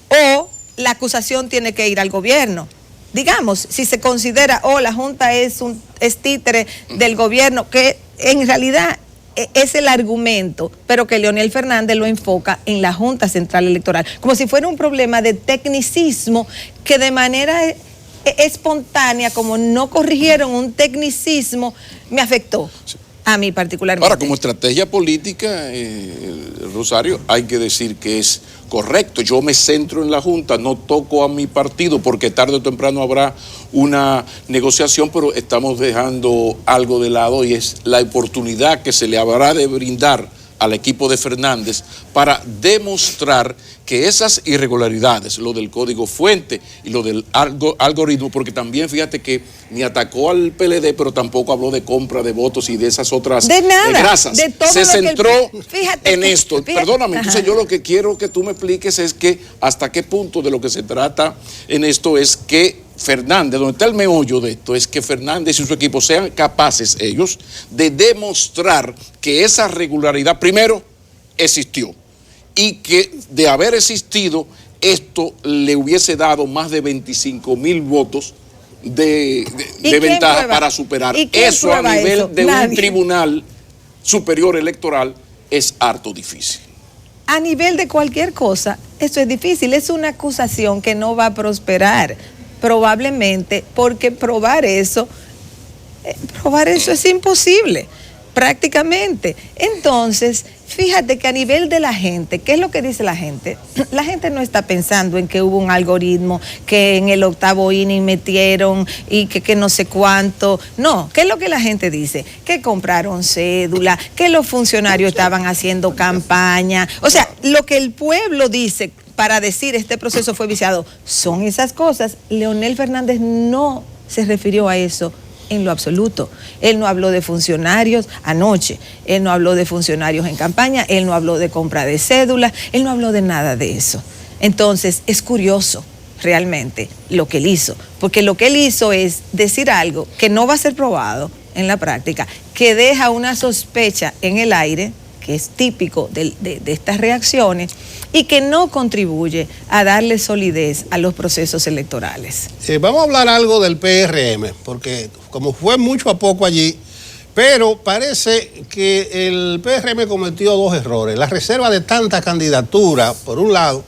Speaker 4: o la acusación tiene que ir al gobierno. Digamos, si se considera, la Junta es títere del gobierno, que en realidad es el argumento, pero que Leonel Fernández lo enfoca en la Junta Central Electoral, como si fuera un problema de tecnicismo que de manera espontánea, como no corrigieron un tecnicismo, me afectó a mí particularmente.
Speaker 2: Ahora, como estrategia política, Rosario, hay que decir que es correcto. Yo me centro en la Junta, no toco a mi partido porque tarde o temprano habrá una negociación, pero estamos dejando algo de lado y es la oportunidad que se le habrá de brindar al equipo de Fernández para demostrar que esas irregularidades, lo del código fuente y lo del algoritmo, porque también fíjate que ni atacó al PLD, pero tampoco habló de compra de votos y de esas otras grasas.
Speaker 4: De todo
Speaker 2: se centró en
Speaker 4: que,
Speaker 2: esto. Perdóname, entonces yo lo que quiero que tú me expliques es que hasta qué punto de lo que se trata en esto es que Fernández, donde está el meollo de esto, es que Fernández y su equipo sean capaces ellos de demostrar que esa regularidad primero existió y que de haber existido esto le hubiese dado más de 25,000 votos de ventaja para superar. Eso a nivel de un tribunal superior electoral es harto difícil.
Speaker 4: A nivel de cualquier cosa, esto es difícil, es una acusación que no va a prosperar. Probablemente, porque probar eso es imposible, prácticamente. Entonces, fíjate que a nivel de la gente, ¿qué es lo que dice la gente? La gente no está pensando en que hubo un algoritmo, que en el 8º inning metieron y que no sé cuánto. No, ¿qué es lo que la gente dice? Que compraron cédula, que los funcionarios estaban haciendo campaña. O sea, lo que el pueblo dice para decir este proceso fue viciado, son esas cosas. Leonel Fernández no se refirió a eso en lo absoluto. Él no habló de funcionarios anoche, él no habló de funcionarios en campaña, él no habló de compra de cédulas, él no habló de nada de eso. Entonces, es curioso realmente lo que él hizo, porque lo que él hizo es decir algo que no va a ser probado en la práctica, que deja una sospecha en el aire, que es típico de estas reacciones, y que no contribuye a darle solidez a los procesos electorales.
Speaker 3: Vamos a hablar algo del PRM, porque como fue mucho a poco allí, pero parece que el PRM cometió dos errores. La reserva de tantas candidaturas, por un lado,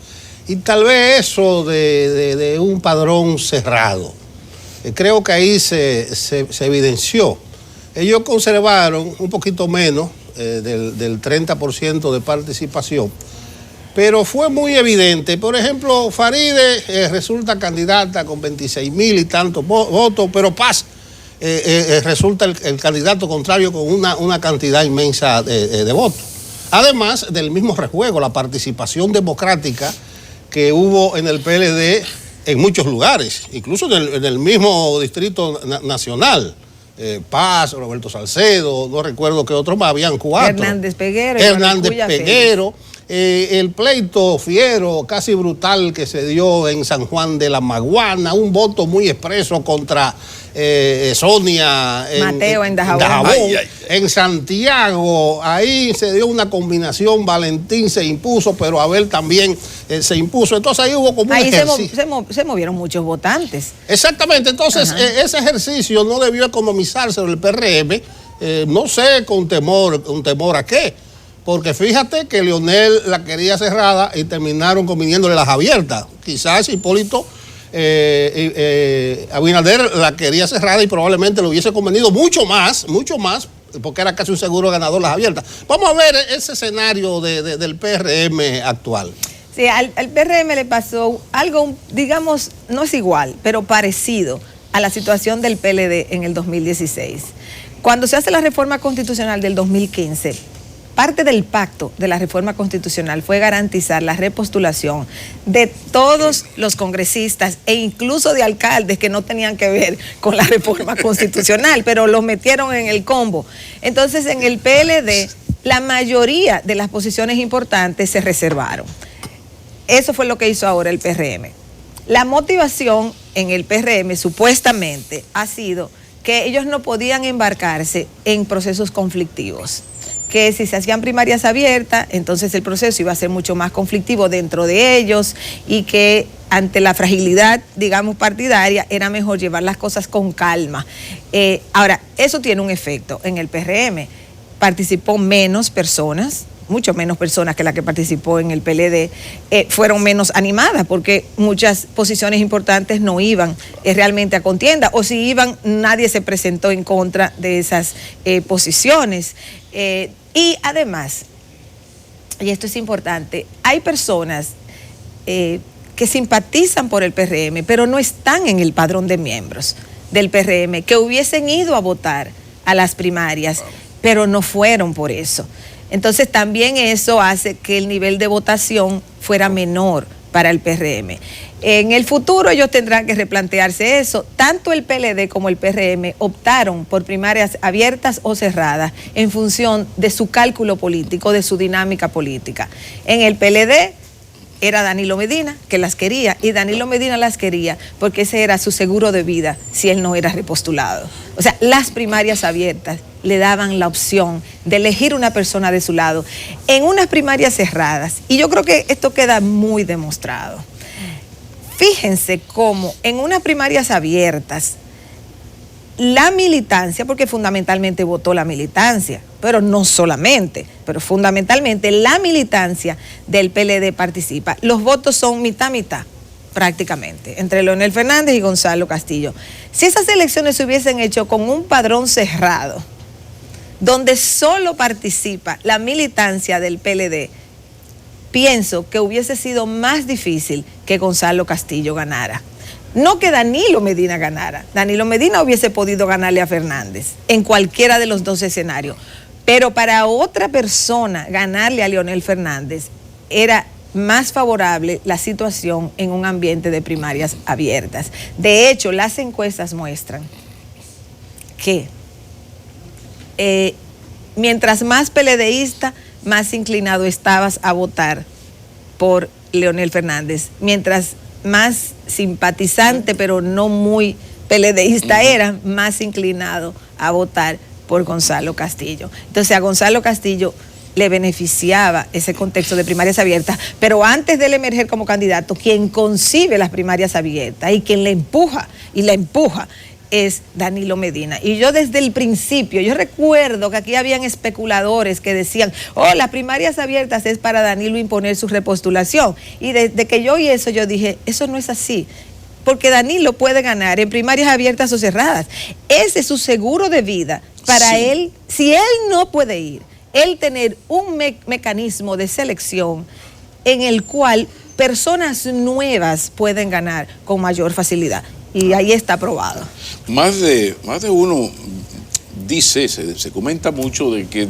Speaker 3: y tal vez eso de un padrón cerrado. Creo que ahí se evidenció. Ellos conservaron un poquito menos del 30% de participación, pero fue muy evidente. Por ejemplo, Faride resulta candidata con 26,000 y tantos votos, pero Paz resulta el candidato contrario con una cantidad inmensa de votos. Además del mismo rejuego, la participación democrática que hubo en el PLD en muchos lugares, incluso en el mismo Distrito Nacional. Paz, Roberto Salcedo, no recuerdo qué otros más, habían 4.
Speaker 4: Hernández Peguero.
Speaker 3: El pleito fiero, casi brutal que se dio en San Juan de la Maguana, un voto muy expreso contra Sonia
Speaker 4: Mateo en Dajabón.
Speaker 3: En Santiago, ahí se dio una combinación, Valentín se impuso, pero Abel también se impuso. Entonces ahí hubo como un ejercicio. Se movieron muchos votantes. Exactamente, entonces ese ejercicio no debió economizarse el PRM, no sé con temor a qué. Porque fíjate que Leonel la quería cerrada y terminaron conviniéndole las abiertas. Quizás Hipólito Abinader la quería cerrada y probablemente le hubiese convenido mucho más, porque era casi un seguro ganador las abiertas. Vamos a ver ese escenario del PRM actual.
Speaker 4: Sí, al PRM le pasó algo, digamos, no es igual, pero parecido a la situación del PLD en el 2016. Cuando se hace la reforma constitucional del 2015, parte del pacto de la reforma constitucional fue garantizar la repostulación de todos los congresistas e incluso de alcaldes que no tenían que ver con la reforma constitucional, pero los metieron en el combo. Entonces, en el PLD, la mayoría de las posiciones importantes se reservaron. Eso fue lo que hizo ahora el PRM. La motivación en el PRM supuestamente ha sido que ellos no podían embarcarse en procesos conflictivos, que si se hacían primarias abiertas, entonces el proceso iba a ser mucho más conflictivo dentro de ellos y que ante la fragilidad, digamos, partidaria, era mejor llevar las cosas con calma. Ahora, eso tiene un efecto en el PRM. Participó menos personas, mucho menos personas que la que participó en el PLD, fueron menos animadas porque muchas posiciones importantes no iban realmente a contienda, o si iban, nadie se presentó en contra de esas posiciones. Y además, y esto es importante, hay personas que simpatizan por el PRM, pero no están en el padrón de miembros del PRM, que hubiesen ido a votar a las primarias, pero no fueron por eso. Entonces también eso hace que el nivel de votación fuera menor para el PRM. En el futuro ellos tendrán que replantearse eso. Tanto el PLD como el PRM optaron por primarias abiertas o cerradas en función de su cálculo político, de su dinámica política. En el PLD era Danilo Medina que las quería, y Danilo Medina las quería porque ese era su seguro de vida si él no era repostulado. O sea, las primarias abiertas le daban la opción de elegir una persona de su lado. En unas primarias cerradas, y yo creo que esto queda muy demostrado, fíjense cómo en unas primarias abiertas, la militancia, porque fundamentalmente votó la militancia, pero no solamente, pero fundamentalmente la militancia del PLD participa. Los votos son mitad-mitad, prácticamente, entre Leonel Fernández y Gonzalo Castillo. Si esas elecciones se hubiesen hecho con un padrón cerrado, donde solo participa la militancia del PLD, pienso que hubiese sido más difícil que Gonzalo Castillo ganara. No que Danilo Medina ganara. Danilo Medina hubiese podido ganarle a Fernández en cualquiera de los dos escenarios. Pero para otra persona ganarle a Leonel Fernández era más favorable la situación en un ambiente de primarias abiertas. De hecho, las encuestas muestran que mientras más PLDista, más inclinado estabas a votar por Leonel Fernández. Mientras más simpatizante, pero no muy PLDista era, más inclinado a votar por Gonzalo Castillo. Entonces a Gonzalo Castillo le beneficiaba ese contexto de primarias abiertas, pero antes de él emerger como candidato, quien concibe las primarias abiertas y quien le empuja y la empuja es Danilo Medina. Y yo desde el principio, yo recuerdo que aquí habían especuladores que decían, oh, las primarias abiertas es para Danilo imponer su repostulación. Y desde que yo oí eso, yo dije, eso no es así, porque Danilo puede ganar en primarias abiertas o cerradas. Ese es su seguro de vida para él. Si él no puede ir, él tener un mecanismo de selección en el cual personas nuevas pueden ganar con mayor facilidad. Y ahí está aprobado.
Speaker 2: Más de uno dice, se comenta mucho de que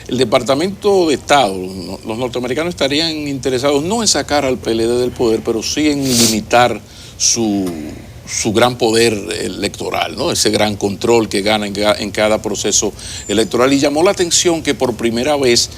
Speaker 2: el Departamento de Estado, los norteamericanos estarían interesados no en sacar al PLD del poder, pero sí en limitar su gran poder electoral, ¿no? Ese gran control que gana en cada proceso electoral. Y llamó la atención que por primera vez,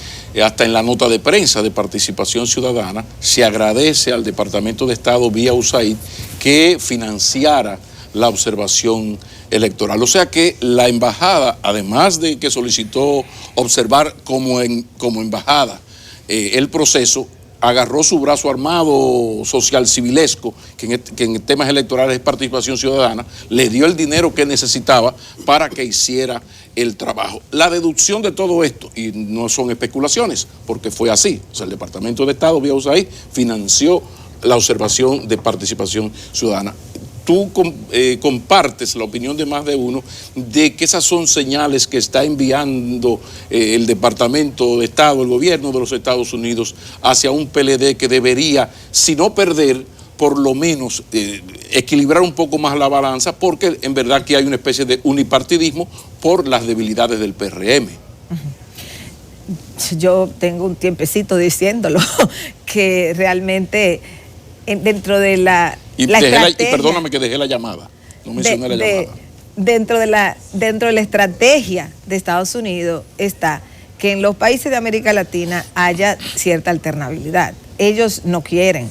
Speaker 2: hasta en la nota de prensa de Participación Ciudadana, se agradece al Departamento de Estado vía USAID que financiara la observación electoral. O sea que la embajada, además de que solicitó observar como embajada el proceso, agarró su brazo armado social civilesco, que en temas electorales es Participación Ciudadana, le dio el dinero que necesitaba para que hiciera el trabajo. La deducción de todo esto, y no son especulaciones, porque fue así, o sea, el Departamento de Estado vía USAID financió la observación de Participación Ciudadana. tú compartes la opinión de más de uno de que esas son señales que está enviando el Departamento de Estado, el gobierno de los Estados Unidos, hacia un PLD que debería, si no perder, por lo menos equilibrar un poco más la balanza, porque en verdad que hay una especie de unipartidismo por las debilidades del PRM.
Speaker 4: Yo tengo un tiempecito diciéndolo, que realmente dentro de la estrategia...
Speaker 2: Y perdóname que dejé la llamada, no mencioné la llamada.
Speaker 4: Dentro de la estrategia de Estados Unidos está que en los países de América Latina haya cierta alternabilidad. Ellos no quieren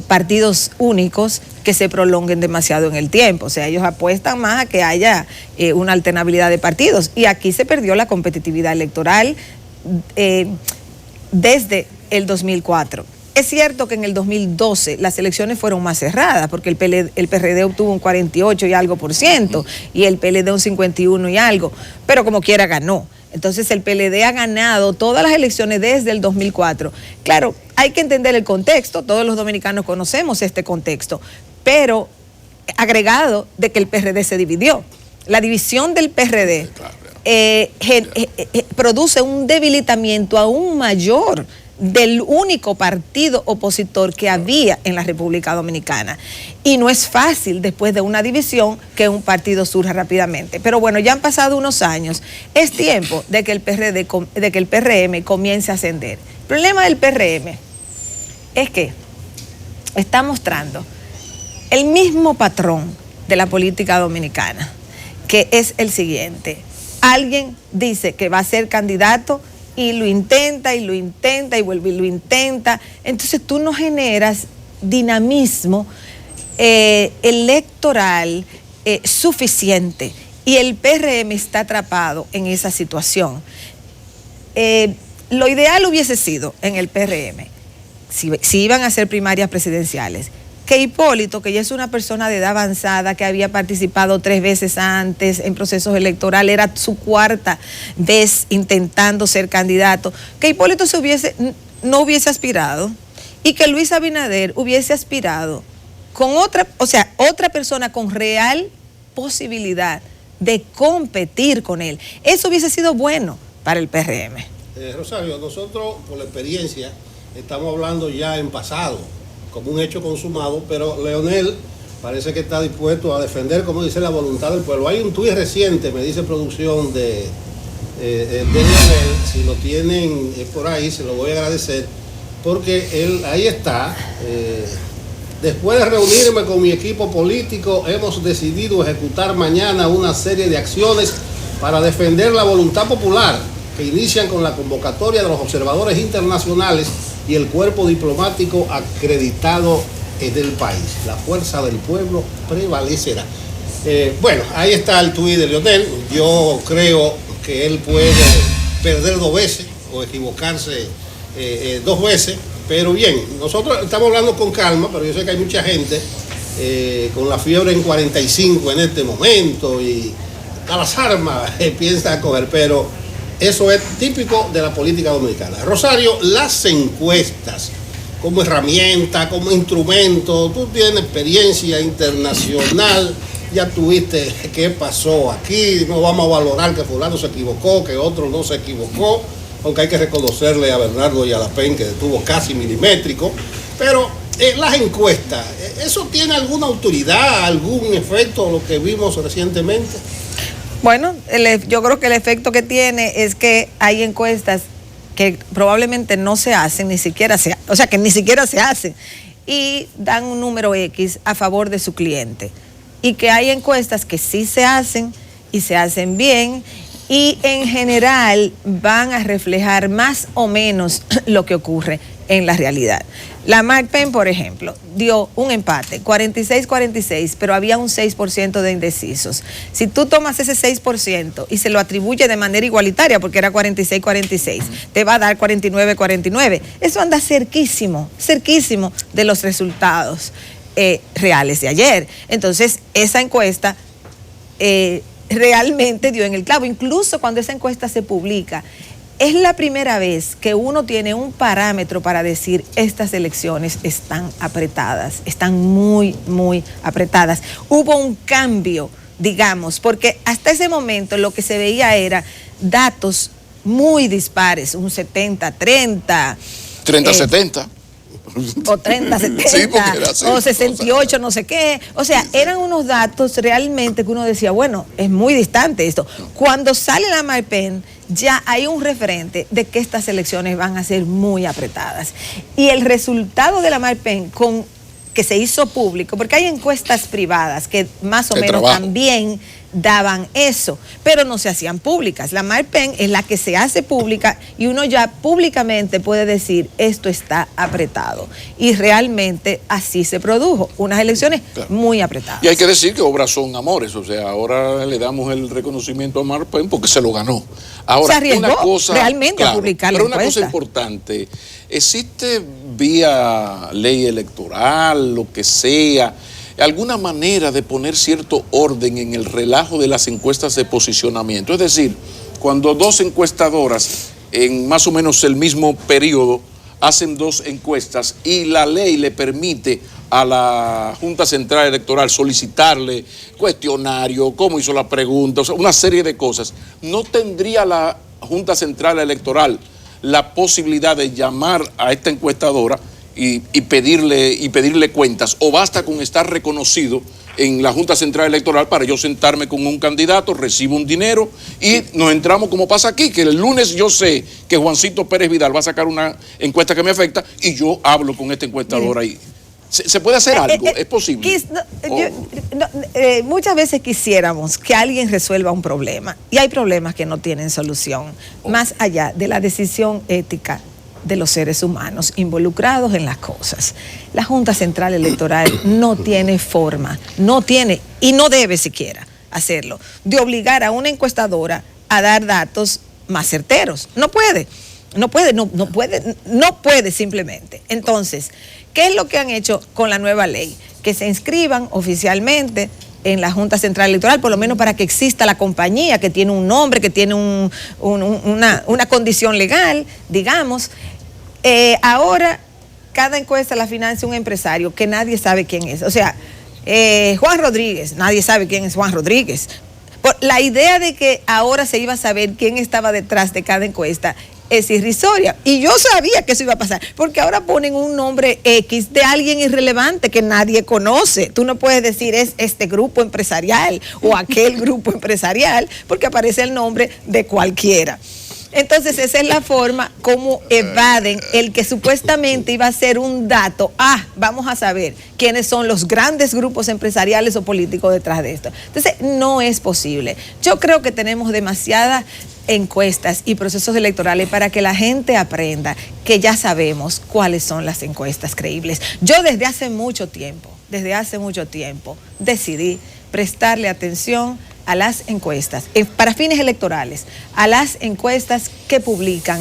Speaker 4: partidos únicos que se prolonguen demasiado en el tiempo. O sea, ellos apuestan más a que haya una alternabilidad de partidos. Y aquí se perdió la competitividad electoral desde el 2004. Es cierto que en el 2012 las elecciones fueron más cerradas, porque el PRD obtuvo un 48 y algo % y el PLD un 51 y algo, pero como quiera ganó. Entonces el PLD ha ganado todas las elecciones desde el 2004. Claro, hay que entender el contexto, todos los dominicanos conocemos este contexto, pero agregado de que el PRD se dividió. La división del PRD produce un debilitamiento aún mayor del único partido opositor que había en la República Dominicana. Y no es fácil después de una división que un partido surja rápidamente. Pero bueno, ya han pasado unos años. Es tiempo de que el PRM comience a ascender. El problema del PRM es que está mostrando el mismo patrón de la política dominicana, que es el siguiente. Alguien dice que va a ser candidato y lo intenta y lo intenta y vuelve y lo intenta. Entonces tú no generas dinamismo electoral suficiente, y el PRM está atrapado en esa situación. Lo ideal hubiese sido en el PRM, si iban a ser primarias presidenciales, que Hipólito, que ya es una persona de edad avanzada, que había participado 3 veces antes en procesos electorales, era su 4ª vez intentando ser candidato, que Hipólito no hubiese aspirado, y que Luis Abinader hubiese aspirado con otra persona con real posibilidad de competir con él. Eso hubiese sido bueno para el PRM.
Speaker 3: Rosario, nosotros por la experiencia estamos hablando ya en pasado, como un hecho consumado, pero Leonel parece que está dispuesto a defender, como dice, la voluntad del pueblo. Hay un tuit reciente, me dice producción de Leonel, si lo tienen por ahí, se lo voy a agradecer, porque él ahí está. Después de reunirme con mi equipo político, hemos decidido ejecutar mañana una serie de acciones para defender la voluntad popular, que inician con la convocatoria de los observadores internacionales y el cuerpo diplomático acreditado del país. La fuerza del pueblo prevalecerá. Bueno, ahí está el tuit de Leonel. Yo creo que él puede perder 2 veces o equivocarse 2 veces, pero bien, nosotros estamos hablando con calma, pero yo sé que hay mucha gente con la fiebre en 45 en este momento y a las armas piensa coger, pero eso es típico de la política dominicana. Rosario, las encuestas como herramienta, como instrumento, tú tienes experiencia internacional, ya tuviste qué pasó aquí, no vamos a valorar que fulano se equivocó, que otro no se equivocó, aunque hay que reconocerle a Bernardo y a La Pen que estuvo casi milimétrico, pero las encuestas, ¿eso tiene alguna autoridad, algún efecto, lo que vimos recientemente?
Speaker 4: Bueno, yo creo que el efecto que tiene es que hay encuestas que probablemente no se hacen, que ni siquiera se hacen, y dan un número X a favor de su cliente. Y que hay encuestas que sí se hacen y se hacen bien, y en general van a reflejar más o menos lo que ocurre en la realidad. La McPen, por ejemplo, dio un empate, 46-46, pero había un 6% de indecisos. Si tú tomas ese 6% y se lo atribuye de manera igualitaria, porque era 46-46, te va a dar 49-49. Eso anda cerquísimo de los resultados reales de ayer. Entonces, esa encuesta realmente dio en el clavo. Incluso cuando esa encuesta se publica, es la primera vez que uno tiene un parámetro para decir estas elecciones están apretadas, están muy, muy apretadas. Hubo un cambio, digamos, porque hasta ese momento lo que se veía era datos muy dispares, un 70-30.
Speaker 2: 30-70.
Speaker 4: O 30-70,
Speaker 2: sí, era así,
Speaker 4: o 68, no sé qué. O sea, eran unos datos realmente que uno decía, bueno, es muy distante esto. Cuando sale la Marpen, ya hay un referente de que estas elecciones van a ser muy apretadas. Y el resultado de la Marpen que se hizo público, porque hay encuestas privadas que más o menos también daban eso, pero no se hacían públicas. La Marpen es la que se hace pública y uno ya públicamente puede decir esto está apretado. Y realmente así se produjo, unas elecciones muy apretadas.
Speaker 2: Y hay que decir que obras son amores, o sea, ahora le damos el reconocimiento a Marpen porque se lo ganó. Ahora,
Speaker 4: se arriesgó
Speaker 2: una cosa,
Speaker 4: realmente a publicar la encuesta.
Speaker 2: Pero una cosa importante, ¿existe vía ley electoral, lo que sea, alguna manera de poner cierto orden en el relajo de las encuestas de posicionamiento? Es decir, cuando dos encuestadoras en más o menos el mismo periodo hacen dos encuestas y la ley le permite a la Junta Central Electoral solicitarle cuestionario, cómo hizo la pregunta, o sea, una serie de cosas, ¿no tendría la Junta Central Electoral la posibilidad de llamar a esta encuestadora y pedirle cuentas, o basta con estar reconocido en la Junta Central Electoral para yo sentarme con un candidato, recibo un dinero y nos entramos como pasa aquí, que el lunes yo sé que Juancito Pérez Vidal va a sacar una encuesta que me afecta y yo hablo con esta encuestadora ahí? ¿Se puede hacer algo? ¿Es posible?
Speaker 4: Muchas veces quisiéramos que alguien resuelva un problema y hay problemas que no tienen solución, más allá de la decisión ética de los seres humanos involucrados en las cosas. La Junta Central Electoral no tiene forma, no tiene y no debe siquiera hacerlo, de obligar a una encuestadora a dar datos más certeros. No puede simplemente. Entonces, ¿qué es lo que han hecho con la nueva ley? Que se inscriban oficialmente en la Junta Central Electoral, por lo menos para que exista la compañía, que tiene un nombre, que tiene una condición legal, digamos. Ahora, cada encuesta la financia un empresario que nadie sabe quién es. O sea, Juan Rodríguez, nadie sabe quién es Juan Rodríguez. La idea de que ahora se iba a saber quién estaba detrás de cada encuesta es irrisoria. Y yo sabía que eso iba a pasar, porque ahora ponen un nombre X de alguien irrelevante que nadie conoce. Tú no puedes decir es este grupo empresarial o aquel grupo empresarial, porque aparece el nombre de cualquiera. Entonces esa es la forma como evaden el que supuestamente iba a ser un dato. Vamos a saber quiénes son los grandes grupos empresariales o políticos detrás de esto. Entonces no es posible. Yo creo que tenemos demasiadas encuestas y procesos electorales para que la gente aprenda que ya sabemos cuáles son las encuestas creíbles. Yo desde hace mucho tiempo, decidí prestarle atención a las encuestas, para fines electorales, a las encuestas que publican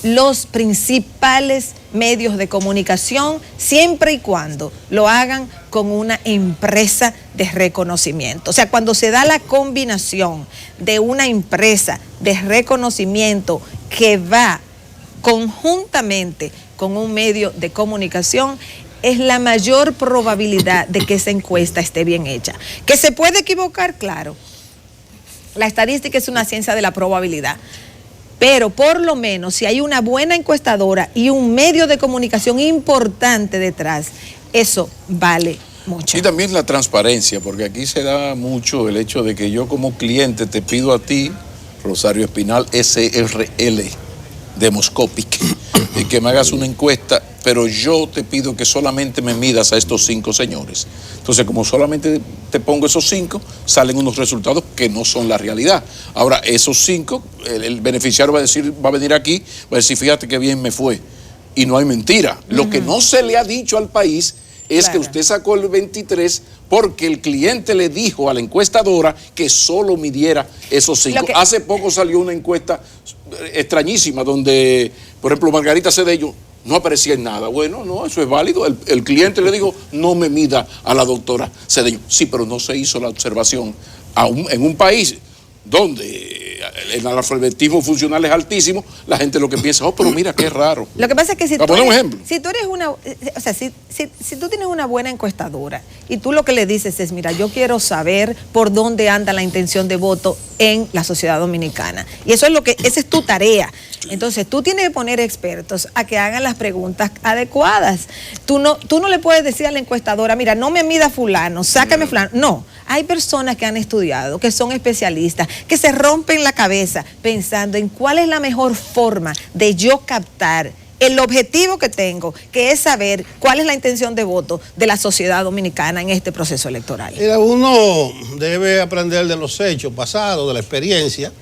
Speaker 4: los principales medios de comunicación, siempre y cuando lo hagan con una empresa de reconocimiento. O sea, cuando se da la combinación de una empresa de reconocimiento que va conjuntamente con un medio de comunicación, es la mayor probabilidad de que esa encuesta esté bien hecha. ¿Que se puede equivocar? Claro. La estadística es una ciencia de la probabilidad. Pero por lo menos si hay una buena encuestadora y un medio de comunicación importante detrás, eso vale mucho.
Speaker 2: Y también la transparencia, porque aquí se da mucho el hecho de que yo como cliente te pido a ti, Rosario Espinal, SRL, Demoscopic, y que me hagas una encuesta, pero yo te pido que solamente me midas a estos 5 señores. Entonces, como solamente te pongo esos 5, salen unos resultados que no son la realidad. Ahora, esos 5, el beneficiario va a venir aquí, va a decir, fíjate qué bien me fue. Y no hay mentira. Lo que no se le ha dicho al país es que usted sacó el 23 porque el cliente le dijo a la encuestadora que solo midiera esos 5. Hace poco salió una encuesta extrañísima donde, por ejemplo, Margarita Cedeño no aparecía en nada. Bueno, no, eso es válido. El cliente le dijo, no me mida a la doctora Cedeño. Sí, pero no se hizo la observación en un país donde el analfabetismo funcional es altísimo, la gente lo que piensa, oh, pero mira qué raro.
Speaker 4: Lo que pasa es que si
Speaker 2: Para poner un ejemplo.
Speaker 4: si tú eres una, o sea, si tú tienes una buena encuestadora y tú lo que le dices es, mira, yo quiero saber por dónde anda la intención de voto en la sociedad dominicana. Y eso es esa es tu tarea. Entonces tú tienes que poner expertos a que hagan las preguntas adecuadas. Tú no le puedes decir a la encuestadora, mira, no me mida fulano, sácame fulano. No, hay personas que han estudiado, que son especialistas, que se rompen la cabeza pensando en cuál es la mejor forma de yo captar el objetivo que tengo, que es saber cuál es la intención de voto de la sociedad dominicana en este proceso electoral.
Speaker 3: Mira, uno debe aprender de los hechos pasados, de la experiencia.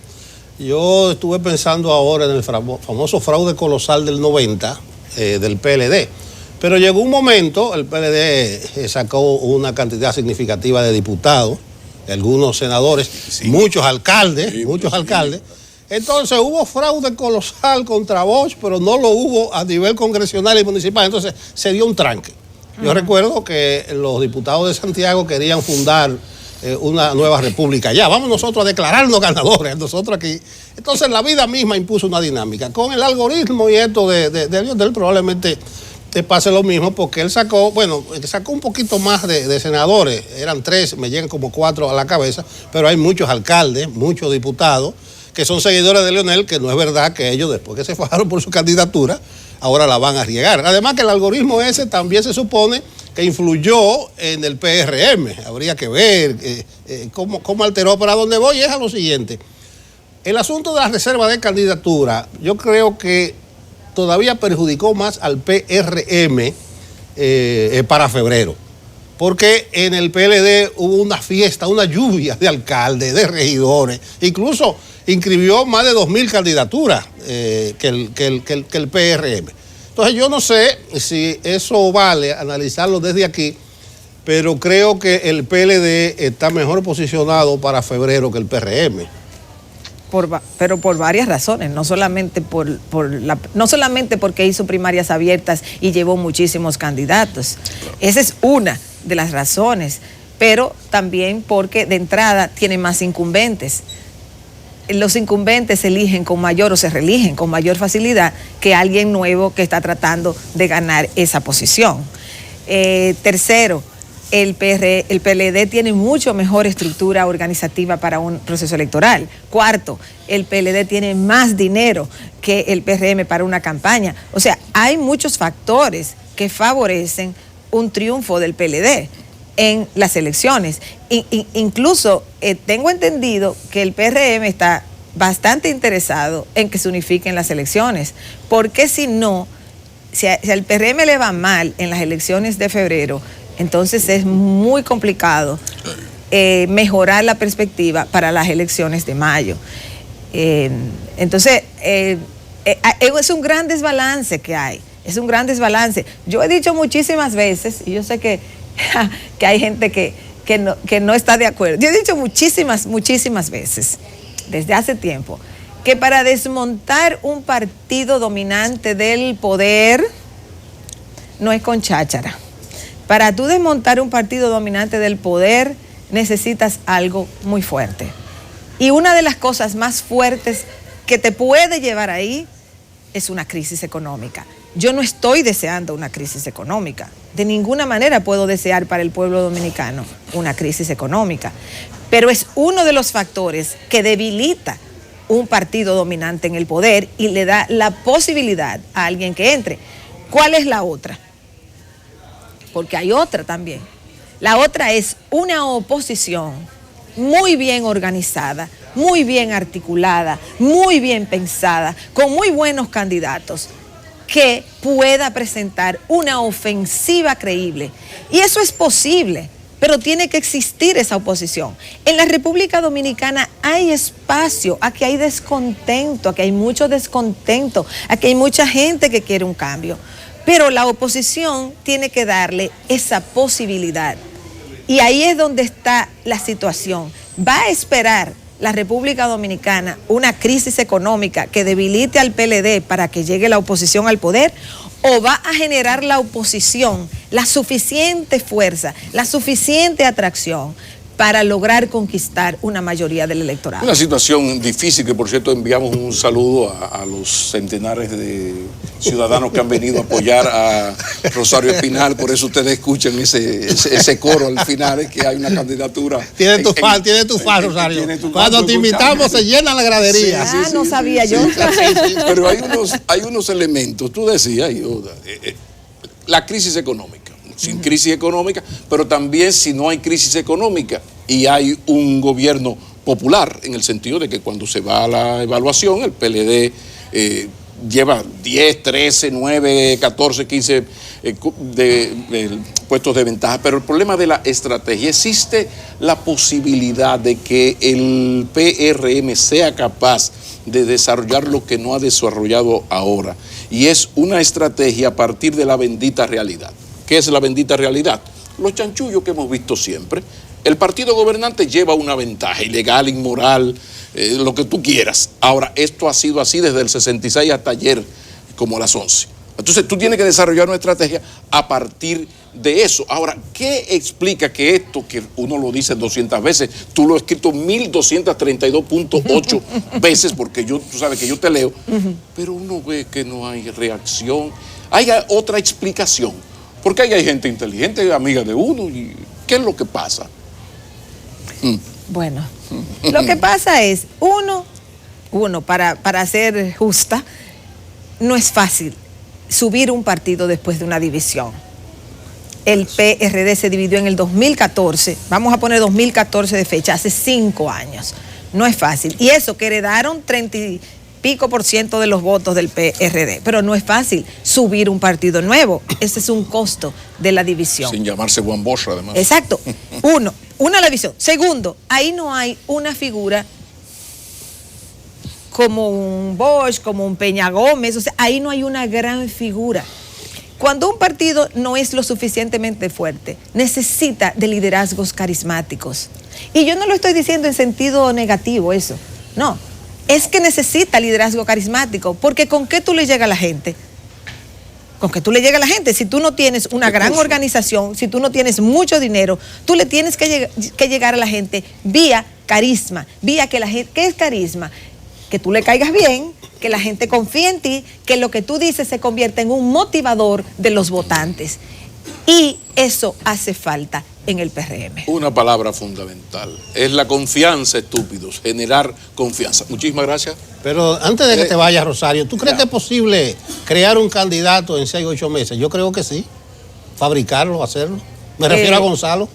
Speaker 3: Yo estuve pensando ahora en el famoso fraude colosal del 90 del PLD, pero llegó un momento, el PLD sacó una cantidad significativa de diputados, algunos senadores, sí, muchos alcaldes. Entonces hubo fraude colosal contra Bosch, pero no lo hubo a nivel congresional y municipal, entonces se dio un tranque. Yo recuerdo que los diputados de Santiago querían fundar una nueva república. Ya, vamos nosotros a declararnos ganadores, nosotros aquí. Entonces la vida misma impuso una dinámica. Con el algoritmo y esto de Lionel probablemente te pase lo mismo, porque él sacó un poquito más de senadores, eran 3, me llegan como 4 a la cabeza, pero hay muchos alcaldes, muchos diputados, que son seguidores de Lionel, que no es verdad que ellos, después que se fajaron por su candidatura, ahora la van a riegar. Además que el algoritmo ese también se supone que influyó en el PRM. Habría que ver cómo alteró. Para donde voy es a lo siguiente. El asunto de la reserva de candidatura, yo creo que todavía perjudicó más al PRM para febrero. Porque en el PLD hubo una fiesta, una lluvia de alcaldes, de regidores, incluso inscribió más de 2.000 candidaturas que el PRM. Entonces yo no sé si eso vale analizarlo desde aquí, pero creo que el PLD está mejor posicionado para febrero que el PRM.
Speaker 4: Pero por varias razones, no solamente no solamente porque hizo primarias abiertas y llevó muchísimos candidatos. Esa es una de las razones, pero también porque de entrada tiene más incumbentes. Los incumbentes se eligen con mayor o se reeligen con mayor facilidad que alguien nuevo que está tratando de ganar esa posición. Tercero, el PLD tiene mucho mejor estructura organizativa para un proceso electoral. Cuarto, el PLD tiene más dinero que el PRM para una campaña. O sea, hay muchos factores que favorecen un triunfo del PLD en las elecciones. Incluso tengo entendido que el PRM está bastante interesado en que se unifiquen las elecciones, porque si no, si al PRM le va mal en las elecciones de febrero, entonces es muy complicado mejorar la perspectiva para las elecciones de mayo. Entonces, es un gran desbalance que hay, es un gran desbalance. Yo he dicho muchísimas veces, y yo sé que hay gente que no está de acuerdo. Yo he dicho muchísimas veces, desde hace tiempo, que para desmontar un partido dominante del poder no es con cháchara. Para tú desmontar un partido dominante del poder necesitas algo muy fuerte. Y una de las cosas más fuertes que te puede llevar ahí es una crisis económica. Yo no estoy deseando una crisis económica. De ninguna manera puedo desear para el pueblo dominicano una crisis económica. Pero es uno de los factores que debilita un partido dominante en el poder y le da la posibilidad a alguien que entre. ¿Cuál es la otra? Porque hay otra también. La otra es una oposición muy bien organizada, muy bien articulada, muy bien pensada, con muy buenos candidatos, que pueda presentar una ofensiva creíble. Y eso es posible, pero tiene que existir esa oposición. En la República Dominicana hay espacio, aquí hay descontento, aquí hay mucho descontento, aquí hay mucha gente que quiere un cambio. Pero la oposición tiene que darle esa posibilidad. Y ahí es donde está la situación. ¿Va a esperar la República Dominicana una crisis económica que debilite al PLD para que llegue la oposición al poder? ¿O va a generar la oposición la suficiente fuerza, la suficiente atracción para lograr conquistar una mayoría del electorado.
Speaker 2: Una situación difícil que, por cierto, enviamos un saludo a los centenares de ciudadanos que han venido a apoyar a Rosario Espinal. Por eso ustedes escuchan ese coro al final, es que hay una candidatura.
Speaker 3: Tiene tu fan, Rosario. Cuando te invitamos se llena la gradería.
Speaker 4: No sabía yo.
Speaker 2: Pero hay unos elementos, tú decías, la crisis económica. Sin crisis económica, pero también si no hay crisis económica y hay un gobierno popular, en el sentido de que cuando se va a la evaluación, el PLD lleva 10, 13, 9, 14, 15 puestos de ventaja. Pero el problema de la estrategia, existe la posibilidad de que el PRM sea capaz de desarrollar lo que no ha desarrollado ahora, y es una estrategia a partir de la bendita realidad. ¿Qué es la bendita realidad? Los chanchullos que hemos visto siempre. El partido gobernante lleva una ventaja ilegal, inmoral, lo que tú quieras. Ahora, esto ha sido así desde el 66 hasta ayer, como las 11. Entonces, tú tienes que desarrollar una estrategia a partir de eso. Ahora, ¿qué explica que esto, que uno lo dice 200 veces, tú lo has escrito 1232.8 veces, porque tú sabes que yo te leo, pero uno ve que no hay reacción? Hay otra explicación. Porque ahí hay gente inteligente, amiga de uno, y ¿qué es lo que pasa?
Speaker 4: Bueno, lo que pasa es, uno, para ser justa, no es fácil subir un partido después de una división. El PRD se dividió en el 2014, vamos a poner 2014 de fecha, hace 5 años. No es fácil. Y eso que heredaron 30 y pico % de los votos del PRD, pero no es fácil subir un partido nuevo. Ese es un costo de la división.
Speaker 2: Sin llamarse Juan Bosch, además.
Speaker 4: Exacto. Una la división. Segundo, ahí no hay una figura como un Bosch, como un Peña Gómez, o sea, ahí no hay una gran figura. Cuando un partido no es lo suficientemente fuerte, necesita de liderazgos carismáticos. Y yo no lo estoy diciendo en sentido negativo eso, no. Es que necesita liderazgo carismático, porque ¿con qué tú le llegas a la gente? ¿Con qué tú le llegas a la gente? Si tú no tienes una gran organización, si tú no tienes mucho dinero, tú le tienes que llegar a la gente vía carisma, vía que la gente, ¿qué es carisma? Que tú le caigas bien, que la gente confíe en ti, que lo que tú dices se convierta en un motivador de los votantes. Y eso hace falta en el PRM.
Speaker 2: Una palabra fundamental, es la confianza, estúpidos, generar confianza. Muchísimas gracias.
Speaker 3: Pero antes de que te vayas, Rosario, ¿tú crees que es posible crear un candidato en 6 o 8 meses? Yo creo que sí. Fabricarlo, hacerlo. Me refiero a Gonzalo.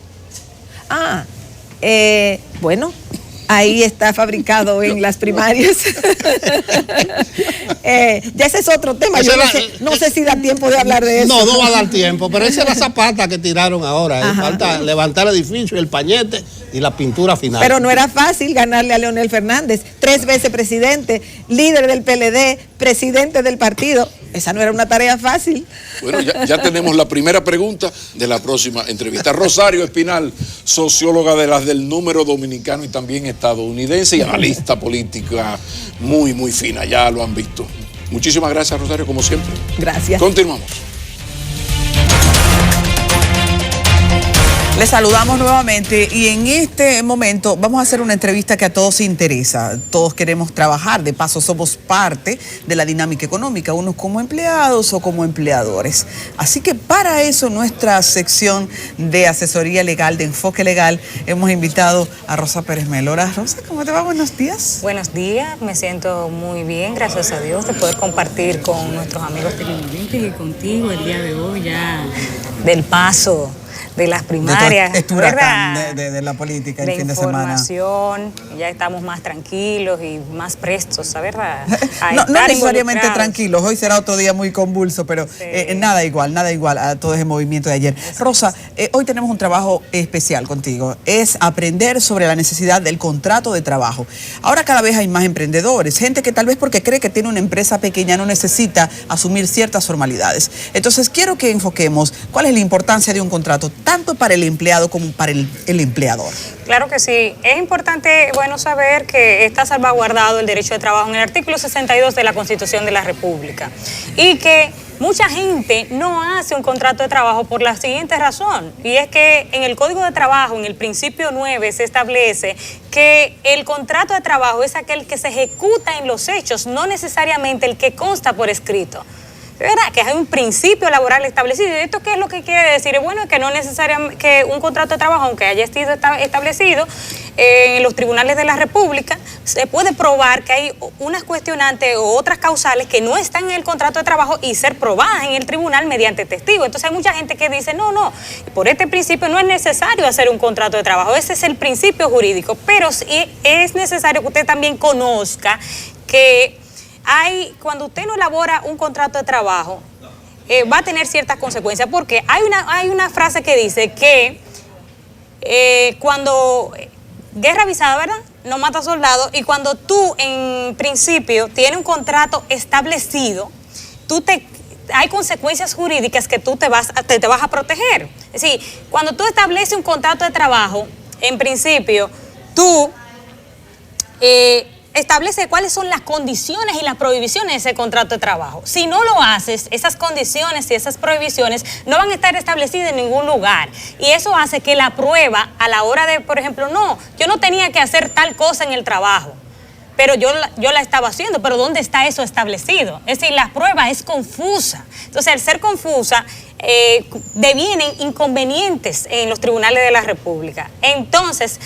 Speaker 4: Bueno, ahí está fabricado en las primarias. Ya ese es otro tema. Yo no sé si da tiempo de hablar de eso.
Speaker 3: No va a dar tiempo, pero esa es la zapata que tiraron ahora. Falta levantar el edificio, el pañete y la pintura final.
Speaker 4: Pero no era fácil ganarle a Leonel Fernández, 3 veces presidente, líder del PLD, presidente del partido. Esa no era una tarea fácil.
Speaker 2: Bueno, ya tenemos la primera pregunta de la próxima entrevista. Rosario Espinal, socióloga de las del Número dominicano y también estadounidense y analista política muy, muy fina, ya lo han visto. Muchísimas gracias, Rosario, como siempre.
Speaker 4: Gracias.
Speaker 2: Continuamos.
Speaker 1: Les saludamos nuevamente y en este momento vamos a hacer una entrevista que a todos interesa. Todos queremos trabajar, de paso somos parte de la dinámica económica, unos como empleados o como empleadores. Así que para eso nuestra sección de asesoría legal, de enfoque legal, hemos invitado a Rosa Pérez Melo. Hola, Rosa, ¿cómo te va? Buenos días.
Speaker 5: Buenos días, me siento muy bien, gracias a Dios, de poder compartir con nuestros amigos televidentes y contigo el día de hoy ya del paso de las primarias,
Speaker 1: este huracán de la política el fin de semana.
Speaker 5: Información, ya estamos más tranquilos y más prestos, ¿verdad?
Speaker 1: No necesariamente tranquilos, hoy será otro día muy convulso, pero sí. Nada igual a todo ese movimiento de ayer. Rosa, hoy tenemos un trabajo especial contigo, es aprender sobre la necesidad del contrato de trabajo. Ahora cada vez hay más emprendedores, gente que tal vez porque cree que tiene una empresa pequeña no necesita asumir ciertas formalidades. Entonces quiero que enfoquemos cuál es la importancia de un contrato tanto para el empleado como para el empleador.
Speaker 5: Claro que sí. Es importante, bueno, saber que está salvaguardado el derecho de trabajo en el artículo 62 de la Constitución de la República y que mucha gente no hace un contrato de trabajo por la siguiente razón, y es que en el Código de Trabajo, en el principio 9, se establece que el contrato de trabajo es aquel que se ejecuta en los hechos, no necesariamente el que consta por escrito. ¿Verdad? Que hay un principio laboral establecido. ¿Y esto qué es lo que quiere decir? Bueno, que no necesariamente que un contrato de trabajo, aunque haya sido establecido en los tribunales de la República, se puede probar que hay unas cuestionantes o otras causales que no están en el contrato de trabajo y ser probadas en el tribunal mediante testigo. Entonces hay mucha gente que dice, no, por este principio no es necesario hacer un contrato de trabajo. Ese es el principio jurídico, pero sí es necesario que usted también conozca que cuando usted no elabora un contrato de trabajo, va a tener ciertas consecuencias, porque hay una frase que dice que cuando guerra avisada, ¿verdad?, no mata soldados, y cuando tú en principio tienes un contrato establecido, hay consecuencias jurídicas que tú te vas a proteger. Es decir, cuando tú estableces un contrato de trabajo, en principio, tú establece cuáles son las condiciones y las prohibiciones de ese contrato de trabajo. Si no lo haces, esas condiciones y esas prohibiciones no van a estar establecidas en ningún lugar. Y eso hace que la prueba, a la hora de, por ejemplo, yo no tenía que hacer tal cosa en el trabajo, pero yo la estaba haciendo, pero ¿dónde está eso establecido? Es decir, la prueba es confusa. Entonces, al ser confusa, devienen inconvenientes en los tribunales de la República. Entonces,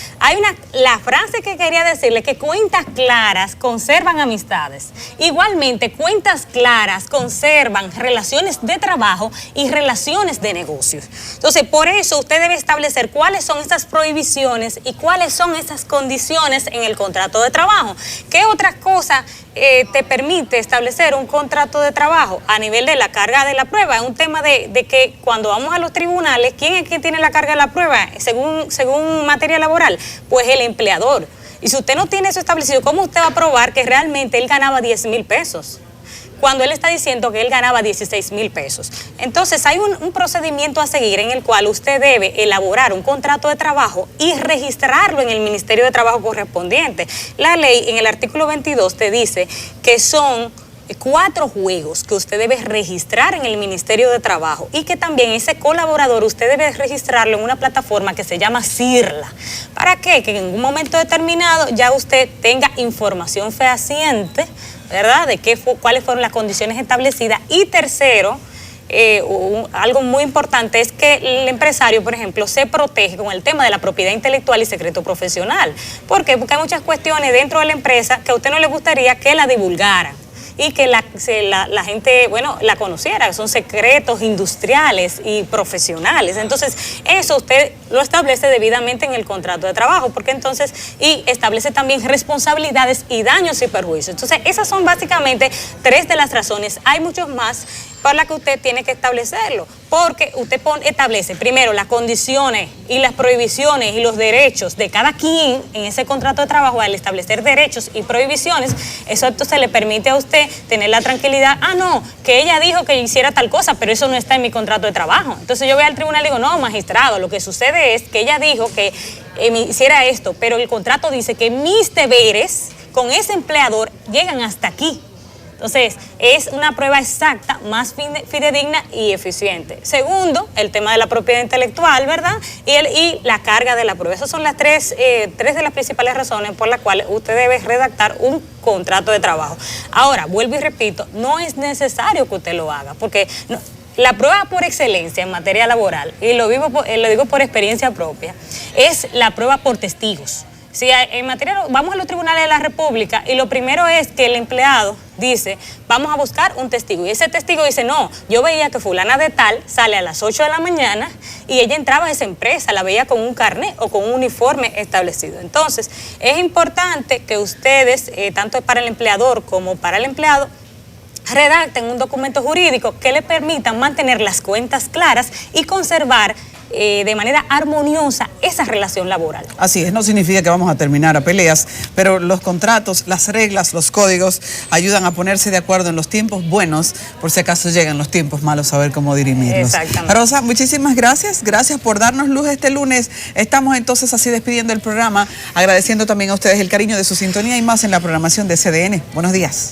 Speaker 5: la frase que quería decirle, que cuentas claras conservan amistades. Igualmente, cuentas claras conservan relaciones de trabajo y relaciones de negocios. Entonces, por eso usted debe establecer cuáles son esas prohibiciones y cuáles son esas condiciones en el contrato de trabajo. ¿Qué otras cosas te permite establecer un contrato de trabajo a nivel de la carga de la prueba? Es un tema de que cuando vamos a los tribunales, ¿quién es quien tiene la carga de la prueba según materia laboral? Pues el empleador. Y si usted no tiene eso establecido, ¿cómo usted va a probar que realmente él ganaba 10,000 pesos? Cuando él está diciendo que él ganaba 16,000 pesos. Entonces hay un procedimiento a seguir en el cual usted debe elaborar un contrato de trabajo y registrarlo en el Ministerio de Trabajo correspondiente. La ley en el artículo 22 te dice que son 4 juegos que usted debe registrar en el Ministerio de Trabajo, y que también ese colaborador usted debe registrarlo en una plataforma que se llama CIRLA. ¿Para qué? Que en un momento determinado ya usted tenga información fehaciente, ¿verdad?, de cuáles fueron las condiciones establecidas. Y tercero, algo muy importante es que el empresario, por ejemplo, se protege con el tema de la propiedad intelectual y secreto profesional. ¿Por qué? Porque hay muchas cuestiones dentro de la empresa que a usted no le gustaría que la divulgaran y que la gente, la conociera, que son secretos industriales y profesionales. Entonces, eso usted lo establece debidamente en el contrato de trabajo, porque entonces, y establece también responsabilidades y daños y perjuicios. Entonces, esas son básicamente 3 de las razones. Hay muchos más para las que usted tiene que establecerlo, porque usted establece primero las condiciones y las prohibiciones y los derechos de cada quien en ese contrato de trabajo. Al establecer derechos y prohibiciones, eso entonces le permite a usted tener la tranquilidad, que ella dijo que hiciera tal cosa, pero eso no está en mi contrato de trabajo. Entonces yo voy al tribunal y digo, no, magistrado, lo que sucede es que ella dijo que me hiciera esto, pero el contrato dice que mis deberes con ese empleador llegan hasta aquí. Entonces, es una prueba exacta, más fidedigna y eficiente. Segundo, el tema de la propiedad intelectual, ¿verdad? Y la carga de la prueba. Esas son las tres de las principales razones por las cuales usted debe redactar un contrato de trabajo. Ahora, vuelvo y repito, no es necesario que usted lo haga, porque la prueba por excelencia en materia laboral, y lo digo por experiencia propia, es la prueba por testigos. Si en materia, vamos a los tribunales de la República y lo primero es que el empleado dice, vamos a buscar un testigo. Y ese testigo dice, no, yo veía que fulana de tal sale a las 8 de la mañana y ella entraba a esa empresa, la veía con un carnet o con un uniforme establecido. Entonces, es importante que ustedes, tanto para el empleador como para el empleado, redacten un documento jurídico que le permita mantener las cuentas claras y conservar de manera armoniosa esa relación laboral.
Speaker 1: Así es, no significa que vamos a terminar a peleas, pero los contratos, las reglas, los códigos ayudan a ponerse de acuerdo en los tiempos buenos, por si acaso llegan los tiempos malos, saber cómo dirimirlos.
Speaker 5: Exactamente.
Speaker 1: Rosa, muchísimas gracias por darnos luz este lunes. Estamos entonces así despidiendo el programa, agradeciendo también a ustedes el cariño de su sintonía y más en la programación de CDN. Buenos días.